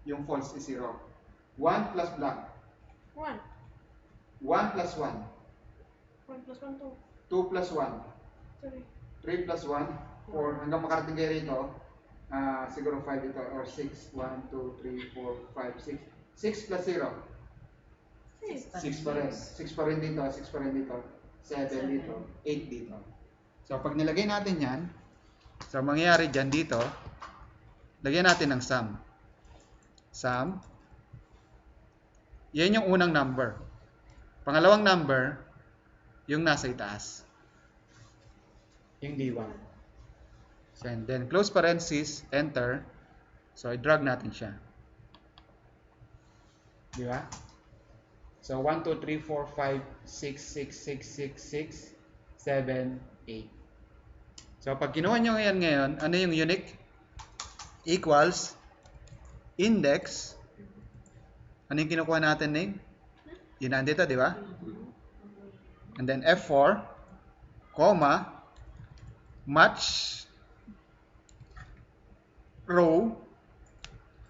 Yung false is 0. 1 plus blank. 1. 1 plus 1. 1 plus 1, 2. 2 plus 1. 3. 3 plus 1, 4. Hanggang makarating kayo rito, siguro 5 ito, or 6. 1, 2, 3, 4, 5, 6. 6 plus 0. 6 pa rin. 6 pa rin dito, 6 pa rin dito. 7 dito, 8 dito. So, pag nilagay natin yan, so, mangyayari dyan dito, lagyan natin ng sum. Sum. Yan yung unang number. Pangalawang number, yung nasa itaas. Yung D1. So, and then, close parenthesis, enter. So, i-drag natin siya. Di ba? So, 1, 2, 3, 4, 5, 6, 6, 6, 6, 6, 7, 8. So, pag kinuha nyo ngayon, ano yung unique? Equals, index, ano yung kinukuha natin, name? Yun nandito, di ba? And then, F4, comma, match, row,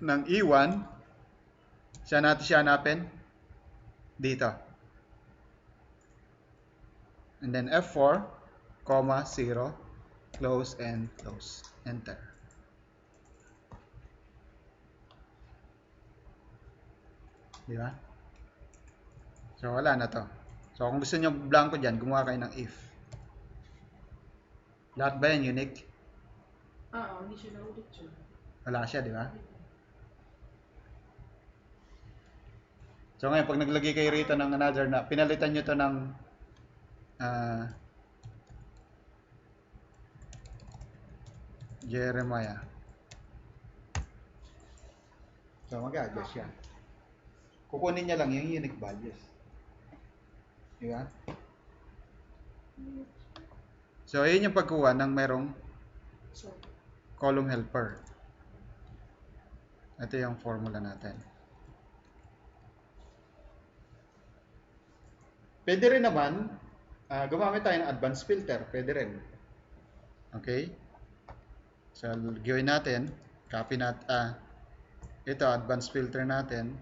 ng E1, saan natin siya hanapin? Dito. And then F4, comma, 0, close and close. Enter. Di ba? So, wala na to. So, kung gusto nyo blanco dyan, gumawa kayo ng if. Lahat ba yan unique? Oo, hindi siya naulit yun. Wala siya, di ba? So ngayon, pag naglagay kayo rito ng another na, pinalitan nyo to ng Jeremiah. So mag-adjust siya. Kukunin niya lang yung unique values. Di ba? So yun yung pagkuha ng merong column helper. Ito yung formula natin. Pwede rin naman, gumamit tayo ng advanced filter. Pwede rin. Okay? So, gawin natin, copy natin, ito, advanced filter natin.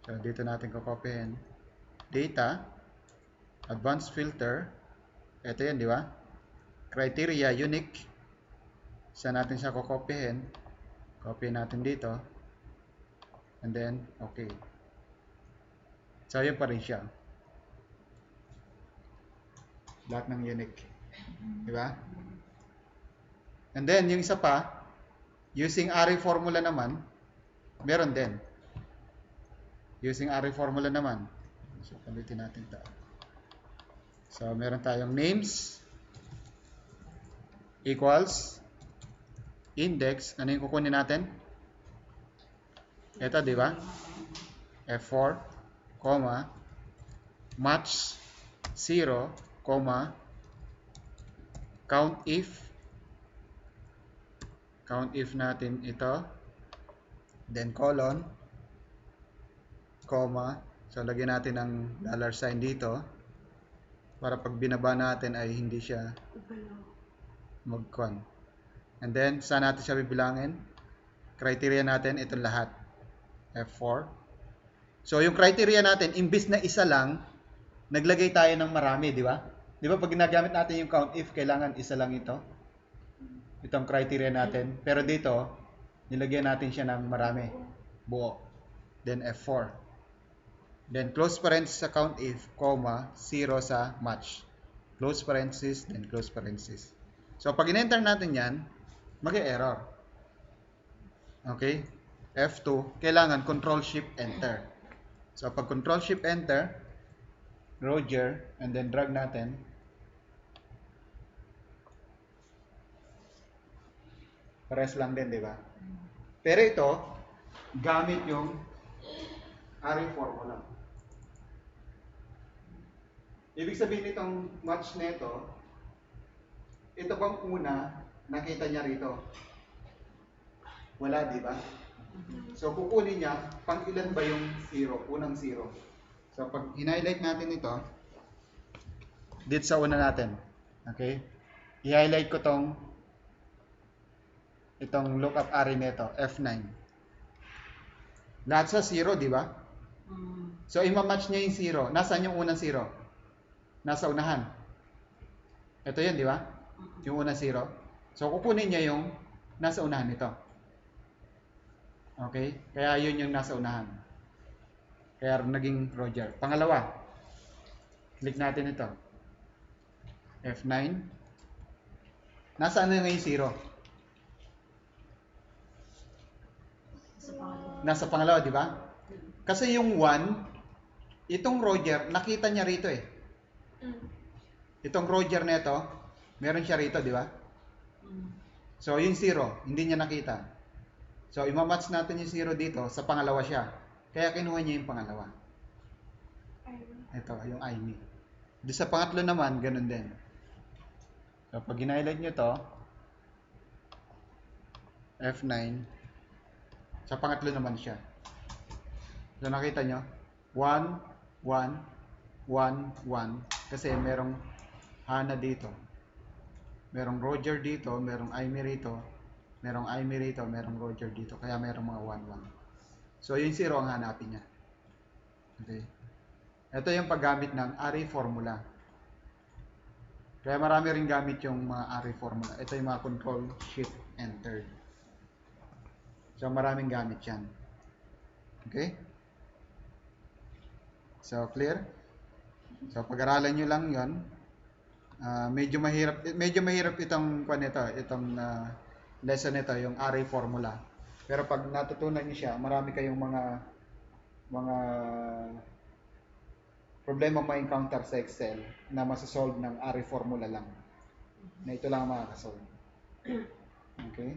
So, dito natin kukopyahin. Data, advanced filter, ito yan, di ba? Criteria, unique. Saan natin siya kukopyahin? Copy natin dito. And then, okay. So, yun pa rin siya. Lahat ng unique. Diba? And then, yung isa pa, using array formula naman, meron din. Using array formula naman. So, palitin natin ito. So, meron tayong names equals index. Ano yung kukunin natin? Ito, di ba? F4 comma, match 0, comma, count if natin ito, then colon, comma, so lagyan natin ng $sign dito, para pag binaba natin ay hindi siya mag-con. And then, saan natin siya bibilangin? Criteria natin, itong lahat. F4. So, yung criteria natin, imbis na isa lang, naglagay tayo ng marami, di ba? Di ba pag ginagamit natin yung count if, kailangan isa lang ito? Itong criteria natin. Pero dito, nilagyan natin siya ng marami. Buo. Then F4. Then close parenthesis sa count if, comma, 0 sa match. Close parenthesis, then close parenthesis. So, pag in-enter natin yan, mag-error. Okay? F2, kailangan Control-Shift-Enter. So, pag Control-Shift-Enter, Roger, and then drag natin, pares lang din, di ba? Pero ito, gamit yung array formula. Ibig sabihin itong match nito, ito bang una, nakita niya rito? Wala, di ba? So, kukunin niya, pang ilan ba yung 0? Unang 0. So, pag in-highlight natin ito, dito sa una natin. Okay? I-highlight ko itong lookup array nito, F9. Lahat sa 0, di ba? So, ima-match niya yung 0. Nasaan yung unang 0? Nasa unahan. Ito yun, di ba? Yung unang 0. So, kukunin niya yung nasa unahan nito. Okay? Kaya yun yung nasa unahan. Kaya naging Roger. Pangalawa, click natin ito. F9. Nasaan na ngayon 0? Nasa pangalawa, di ba? Kasi yung 1, itong Roger, nakita niya rito eh. Itong Roger na ito, meron siya rito, di ba? So, yung 0, hindi niya nakita. So, imamatch natin yung 0 dito, sa pangalawa siya. Kaya kinuha niya yung pangalawa. Ito, yung IME. Doon sa pangatlo naman, ganun din. So, pag gina-highlight nyo to, F9, sa pangatlo naman siya. So, nakita nyo? 1, 1, 1, 1. Kasi merong Hana dito. Merong Roger dito, merong Aimee rito, merong Aimee rito, merong Roger dito. Kaya merong mga 1, 1. So, yung 0 ang hanapin niya. Okay. Ito yung paggamit ng array formula. Kaya marami rin gamit yung mga array formula. Ito yung mga control, shift, enter. So, maraming gamit yan. Okay? So, clear? So, pag-aralan nyo lang yon. Medyo mahirap itong lesson nito, yung array formula. Pero pag natutunan niyo siya, marami kayong mga problema ma-encounter sa Excel na masasolve ng array formula lang. Na ito lang ang makakasolve. Okay?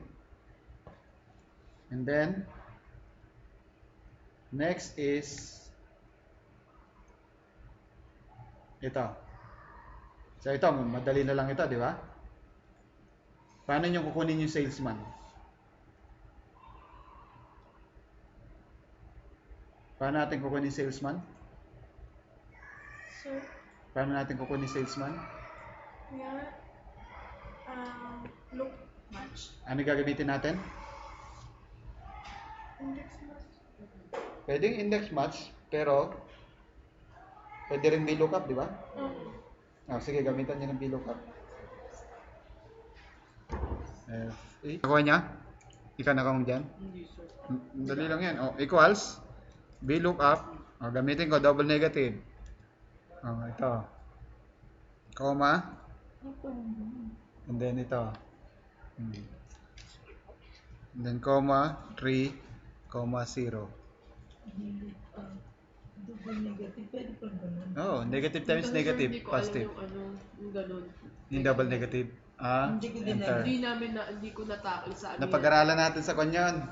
And then, next is ito. So ito, madali na lang ito, di ba? Paano nyo kukunin yung salesman? Paano natin kukunin yung salesman? So, Paano natin kukunin yung salesman? yeah. Look match. Ano gagamitin natin? Index match. Pwedeng index match, pero pwede rin VLOOKUP, di ba? Sige, gamitan niya ng VLOOKUP. Nakuha niya? Ikaw nakawang dyan? Dali lang yan. Equals VLOOKUP. Gamitin ko double negative. Ito. Comma. And then ito. And then comma 3, comma 0. Double negative, pwede pa ganun. Negative times negative, positive. Yung ganun. Yung double negative. Hindi ko din Enter. Hindi ko natakil sa Napag-aralan natin sa kanyan.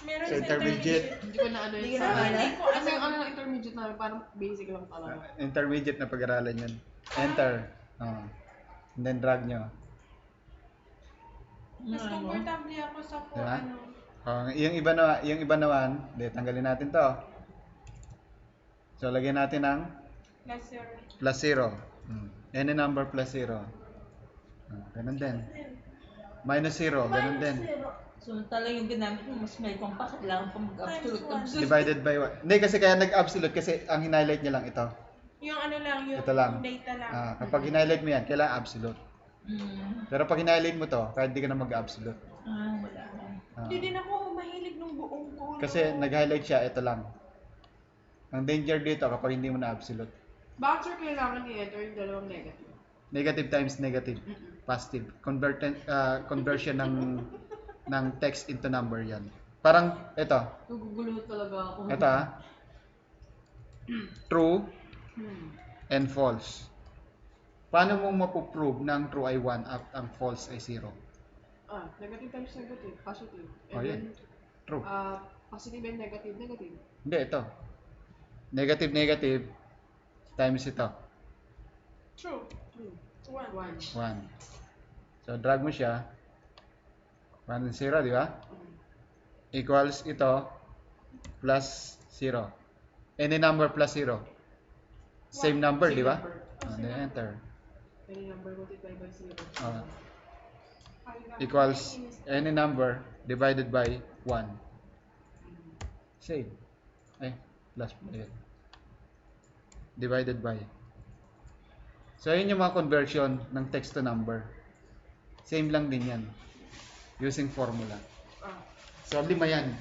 Meron Sa intermediate. Hindi ko na ano Hindi yun ko sa na alam. Kasi yung ano ng intermediate namin, parang basic lang talaga. Intermediate na pag-aralan yun. Enter. And then drag nyo. Mas comfortable ako sa Diba? ano. Yung iba naman, tanggalin natin to. So, lagyan natin ng Plus 0. +0. Any number +0. Ganun din. -0, ganun din. Samantalang yung ginamit mo, mas may compact, kailangan pa mag-absolute. Times one. Absolute. Divided by 1. Hindi, kasi kaya nag-absolute kasi ang hinighlight niya lang ito. Yung ano lang, yung Ito lang. data lang. Kapag hinighlight mo yan, kailangan absolute. Pero pag hinighlight mo to, kahit di ka na mag-absolute. Wala na. Hindi din ako mahilig nung buong ko. Kasi nag-highlight siya, ito lang. Ang danger dito kapag hindi mo na absolute. Bakit sir kailangan i-enter yung dalawang negative? Negative times negative. Positive. Conversion ng text into number yan. Parang, ito. Nagugulo talaga ako. Ito True and false. Paano mo mapuprove ng true ay 1 at ang false ay 0? Negative times negative, positive. And Oh, yan. True. Positive and negative, negative. Hindi, ito. Negative, negative times ito. True. True. 1. 1. So, drag mo siya. 1 and 0, di ba? Equals ito plus 0. Any number plus 0. Same number, di ba? Then enter. Any number multiplied by 0. Equals any number divided by 1. Same. Plus. Ayan. Divided by. So, yun yung mga conversion ng text to number. Same lang din yan. Using formula. So, 5 yan.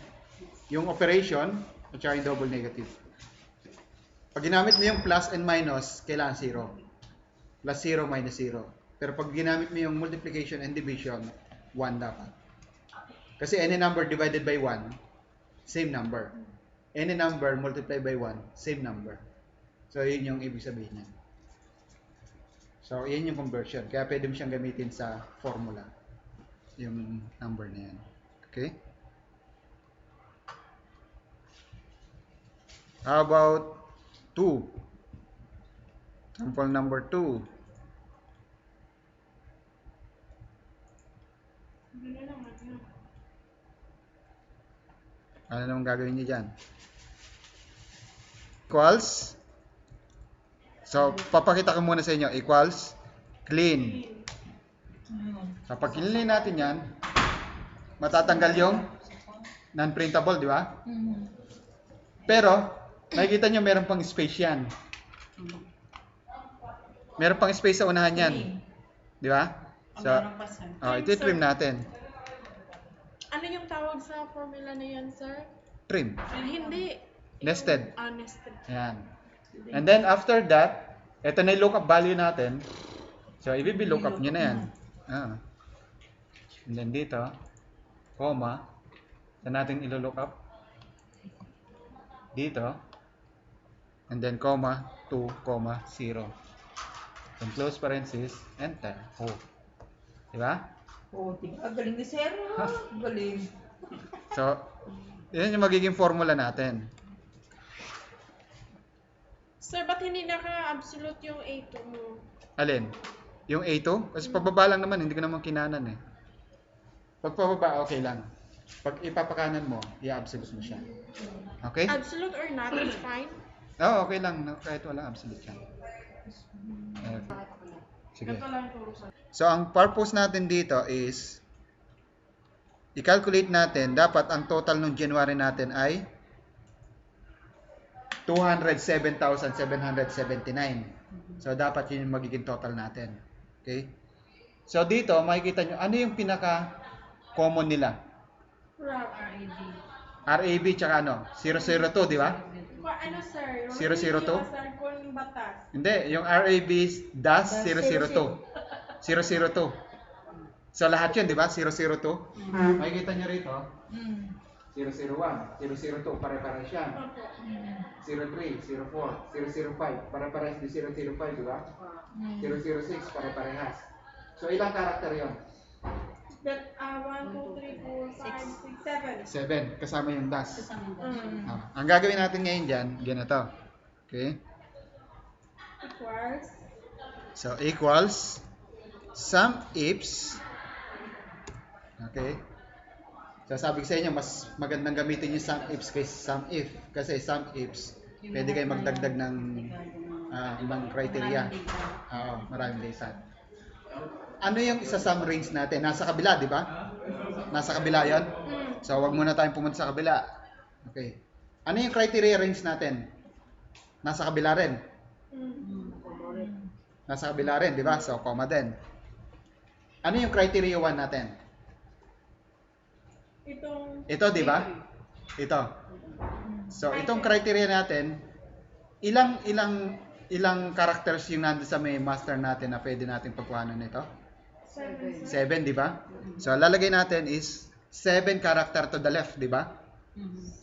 Yung operation, at saka yung double negative. Pag ginamit mo yung plus and minus, kailangan 0. Plus 0 minus 0. Pero pag ginamit mo yung multiplication and division, 1 dapat. Kasi any number divided by 1, same number. Any number multiplied by 1, same number. So, yun yung ibig sabihin niya. So, yun yung conversion. Kaya pwede mo siyang gamitin sa formula. Yung number na yan. Okay? How about 2? Sample number 2. Ano naman gagawin niyo dyan? Equals. So, papakita ko muna sa inyo. Equals. Clean. Kapag clean natin yan, matatanggal yung non-printable, di ba? Pero, nakikita nyo meron pang space yan. Meron pang space sa unahan yan. Di ba? So, ito trim natin. Ano yung tawag sa formula na yan, sir? Trim. Hindi. Nested. Nested. Ayan. And then, after that, ito na yung lookup value natin. So, i-lookup nyo na yan. And then dito, comma. Saan natin ilo-lookup? Dito. And then, comma, 2, comma, 0. Then, close parenthesis, enter. Diba? Galing ni Sir. Galing. So, yun yung magiging formula natin. Sir, ba't hindi naka-absolute yung A2 mo? Alin? Yung A2? Kasi pababa lang naman, hindi ko naman kinanan eh. Pag pababa, okay lang. Pag ipapakanan mo, i-absolute mo siya. Okay? Absolute or not, it's fine. Oo, okay lang. Kahit wala, absolute yan. Sige. Ito lang turo sa So, ang purpose natin dito is i-calculate natin, dapat ang total ng January natin ay 207,779. So, dapat yun yung magiging total natin. Okay? So, dito, makikita nyo, ano yung pinaka-common nila? RAB. RAB tsaka ano? 002, di ba? Ano, sir? 002? Sir, kung batas. Hindi, yung RAB dash 002. 002. So, lahat yun, di ba? 002. Makikita nyo rito. 001, 002, pare-pare siya. 03, 04, 005, pare-pares di 005, di ba? 006, pare-parehas. So, ilang karakter yon? That, 1, 2, 3, 4, 5, 6, 7. 7, kasama yung dash. Kasama dash. Ang gagawin natin ngayon dyan, ganito. Okay? Equals. So, equals sum ifs. Okay? So, sabi ko sa inyo, mas magandang gamitin yung sum ifs kaysa sum if. Kasi sum ifs, pwede kayo magdagdag ng ibang criteria. Maraming data. Ano yung isa sum range natin? Nasa kabila, di ba? Nasa kabila yon. So, wag muna tayong pumunta sa kabila. Okay. Ano yung criteria range natin? Nasa kabila rin. Nasa kabila rin, di ba? So, comma din. Ano yung criteria 1 natin? Ito, di ba? Ito. So, itong criteria natin, ilang characters yung nandun sa may master natin na pwede natin pagkuhanan nito? 7, di ba? So, lalagay natin is 7 character to the left, di ba?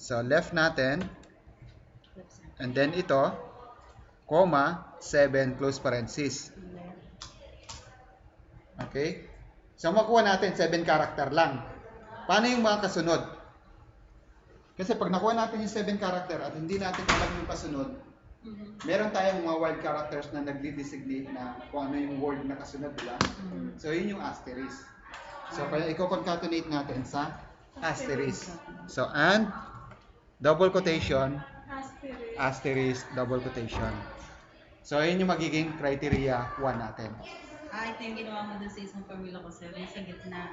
So, left natin. And then ito, comma, 7 close parenthesis. Okay? So, makuha natin 7 character lang. Paano yung mga kasunod? Kasi pag nakuha natin yung 7 character at hindi natin alam yung kasunod, meron tayong mga wild characters na nagdi-designate na kung ano yung word na kasunod, di ba? So, yun yung asterisk. So, kaya i-concatenate natin sa asterisk. So, and, double quotation, asterisk, double quotation. So, yun yung magiging criteria 1 natin. Ito yung ginawa mo dun sa isang formula ko, sir. Yung sa gitna.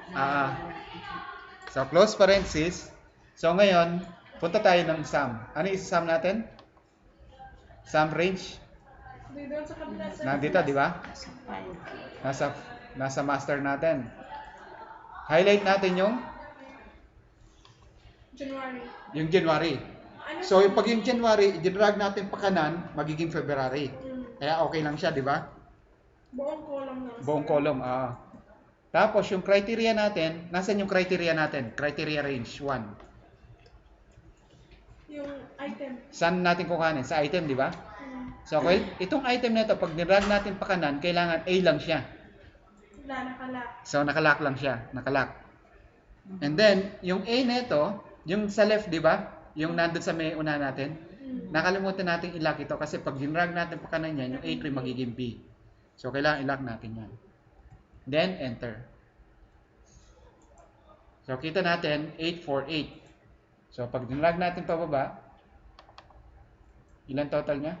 So, close parenthesis. So, ngayon, punta tayo ng sum. Ano yung sum natin? Sum range? Nandito, di ba? Nasa master natin. Highlight natin yung January. So, pag yung January, i-drag natin pa kanan, magiging February. Kaya okay lang siya, di ba? Buong column. Tapos, yung criteria natin, nasan yung criteria natin? Criteria range 1. Yung item. Saan natin kukuhanin? Sa item, di ba? So, okay, itong item na ito, pag nirag natin pa kanan, kailangan A lang siya. Nakalock. So, nakalock lang siya. Nakalock. And then, yung A na ito, yung sa left, di ba? Yung nandun sa may una natin, nakalimutan natin i-lock ito kasi pag dinrag natin pa kanan yan, yung A3 magiging B. So, kailangan i-lock natin yan. Then, enter. So, kita natin, 848. So, pag dinrag natin pababa, ilan total niya?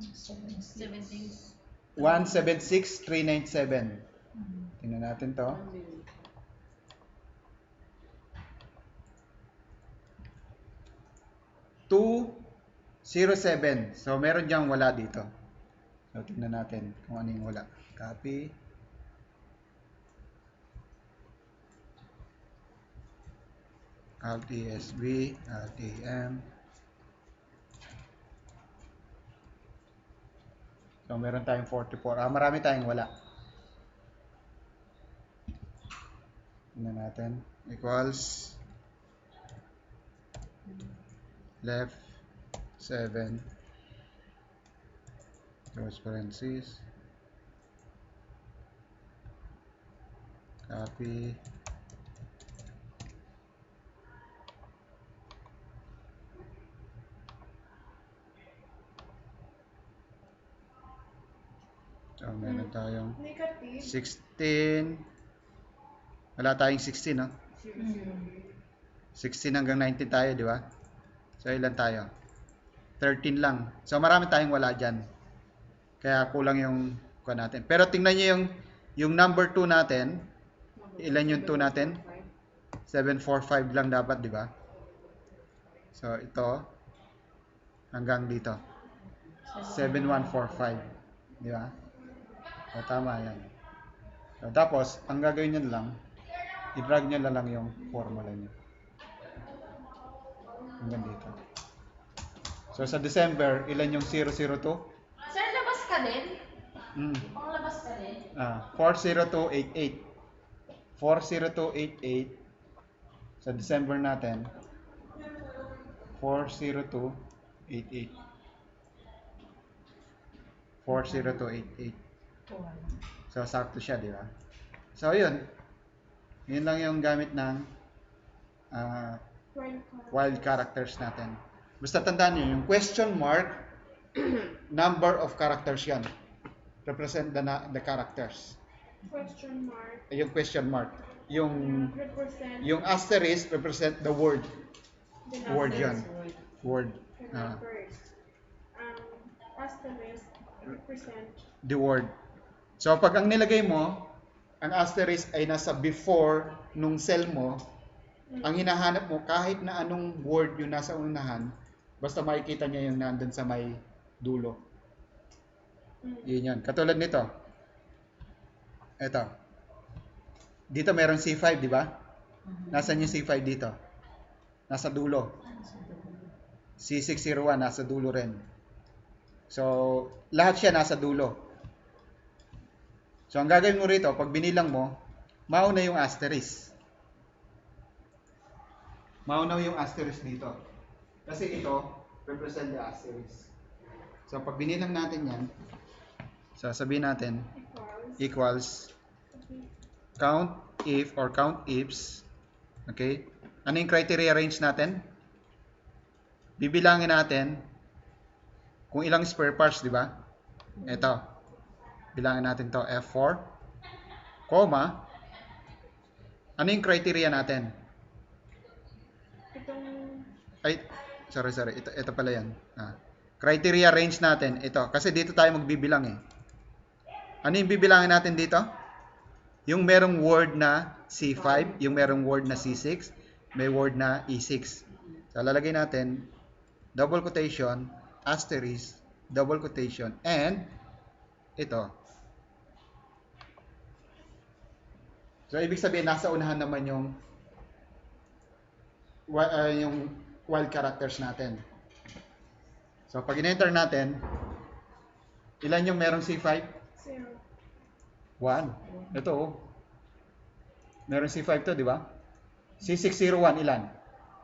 17. 176,397. Tingnan natin to. Two 07. So, meron diyang wala dito. So, tingnan natin kung ano yung wala. Copy. Alt-ESB, Alt-AM. So, meron tayong 44. Marami tayong wala. Tingnan natin. Equals left 7 close parenthesis, copy, so meron tayong 16, wala tayong 16, no? 16 hanggang 19 tayo, di ba? So, ilan tayo? 13 lang. So, marami tayong wala dyan. Kaya kulang yung kuha natin. Pero tingnan nyo yung number 2 natin. Ilan yung 2 natin? 745 lang dapat, di ba? So, ito. Hanggang dito. 7145. Di ba? So, tama yan. So, tapos, ang gagawin nyo lang, i-drag nyo lang yung formula nyo. Hanggang dito. So, sa December, ilan yung 002? Sir, labas ka din? Panglabas ka din? 40288. 40288. Sa December natin, 40288. 40288. So, sakto siya, di ba? So, yun. Yun lang yung gamit ng wild characters natin. Basta tandaan nyo, yung question mark, number of characters yan. Represent the characters. Question mark. Yung question mark. Yung Represent asterisk represent the word. the Word numbers. yan. Word. The numbers. Asterisk represent The word. So, pag ang nilagay mo, ang asterisk ay nasa before nung cell mo, ang hinahanap mo kahit na anong word yung nasa unahan, basta makikita niya yung nandun sa may dulo. Yun yun. Katulad nito. Ito. Dito meron C5, di ba? Nasaan yung C5 dito? Nasa dulo. C601 nasa dulo rin. So, lahat siya nasa dulo. So, ang gagawin mo rito, pag binilang mo, mauna yung asterisk. Mauna yung asterisk dito. Kasi ito, represent the asterisk. So, pag binilang natin yan, sasabihin natin, equals, count if or count ifs. Okay? Ano yung criteria range natin? Bibilangin natin kung ilang spare parts, di ba? Ito. Bilangin natin to F4, comma. Ano yung criteria natin? Ay, sorry. Ito pala yan. Criteria range natin. Ito. Kasi dito tayo magbibilang eh. Ano yung bibilangin natin dito? Yung merong word na C5, yung merong word na C6, may word na E6. So, lalagay natin double quotation, asterisk, double quotation, and ito. So, ibig sabihin, nasa unahan naman yung wild characters natin. So, pag in-enter natin, ilan yung merong C5? 0. 1. Ito, oh. Meron C5 to, di ba? C601, ilan?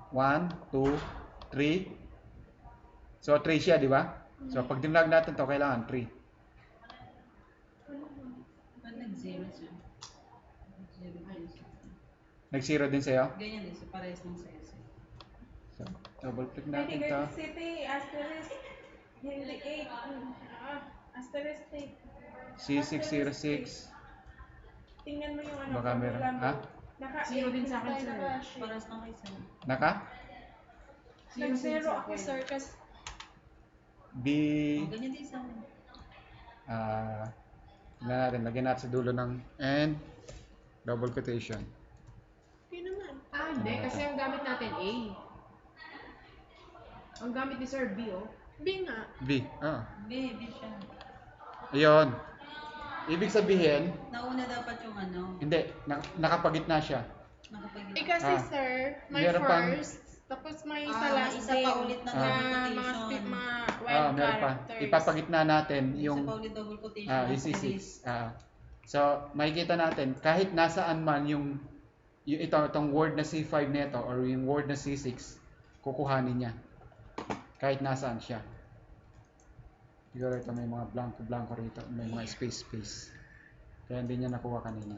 1, 2, 3. So, 3 siya, di ba? So, pag dinlag natin to, kailangan 3. Nag-zero siya. Nag-0 din sa'yo? Ganyan din, so parehas ng size. So, double click Pwede natin to. guys, city, asterisk, hindi 8. Asterisk tape. C606. Tingnan mo yung ano. Baka meron. Ha? Naka-0 din sa akin, sir. Parehas ng kayo sir. Naka? Nag-0 ako, sir, kasi B. Ganyan din sa akin. Tingnan natin. Lagyan natin sa dulo ng and double quotation. yun naman. Hindi. Kasi ang gamit natin A. Ang gamit ni Sir B, oh. B nga. B. Baby siya. Ayun. Ibig sabihin, Nauna dapat yung ano, hindi. Nakapagitna siya. nakapag Kasi, Ah. sir, may Meron pang- first, tapos may isa may last isa din. pa ulit na double quotation. mga wild Meron pa. characters. Ipapagitna natin Yung yung isa pa ulit double quotation. yung C6. So, makikita natin, kahit nasaan man yung itong word na C5 nito or yung word na C6, kukuhanin niya. Kahit nasaan siya. Siguro ito may mga blanco rito, may mga space. Kaya hindi niya nakuha kanina.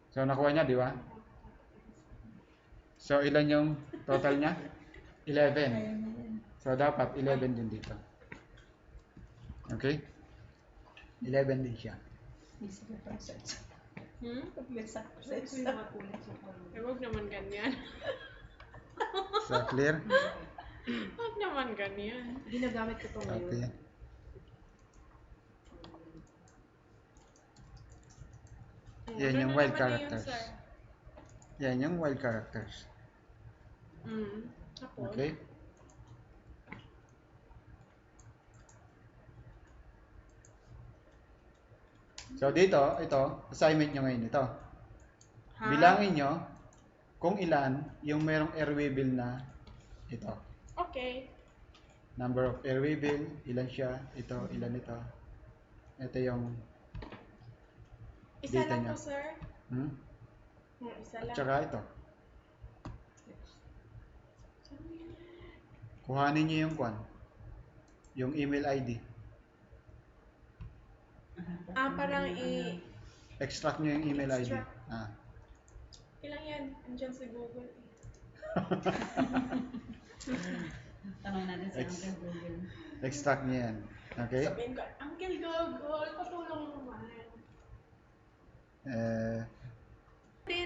So, nakuha niya, di ba? So, ilan yung total niya? 11. So, dapat 11 din dito. Okay? 11 din siya. Huwag naman ganyan. So, clear? Huwag naman ganyan. Ginagamit ko to ngayon. Okay. Yan yung wild characters. Yan yung wild characters. Tapos, Okay? So dito, ito, assignment nyo ngayon ito. Bilangin nyo kung ilan yung merong airway bill na ito. Okay. Number of airway bill, ilan siya, ito, ilan ito. Ito yung Isa data lang niya. po, sir. Isa At lang. saka ito. Kuhanin nyo yung kwan. Yung email ID. Parang Extract nyo yung email ID. Extract. Ilang yan? Andiyan sa Google. Tanong natin sa Uncle Google. Extract nyo yan. Okay? Sabihin ko, Uncle Google, patulong naman.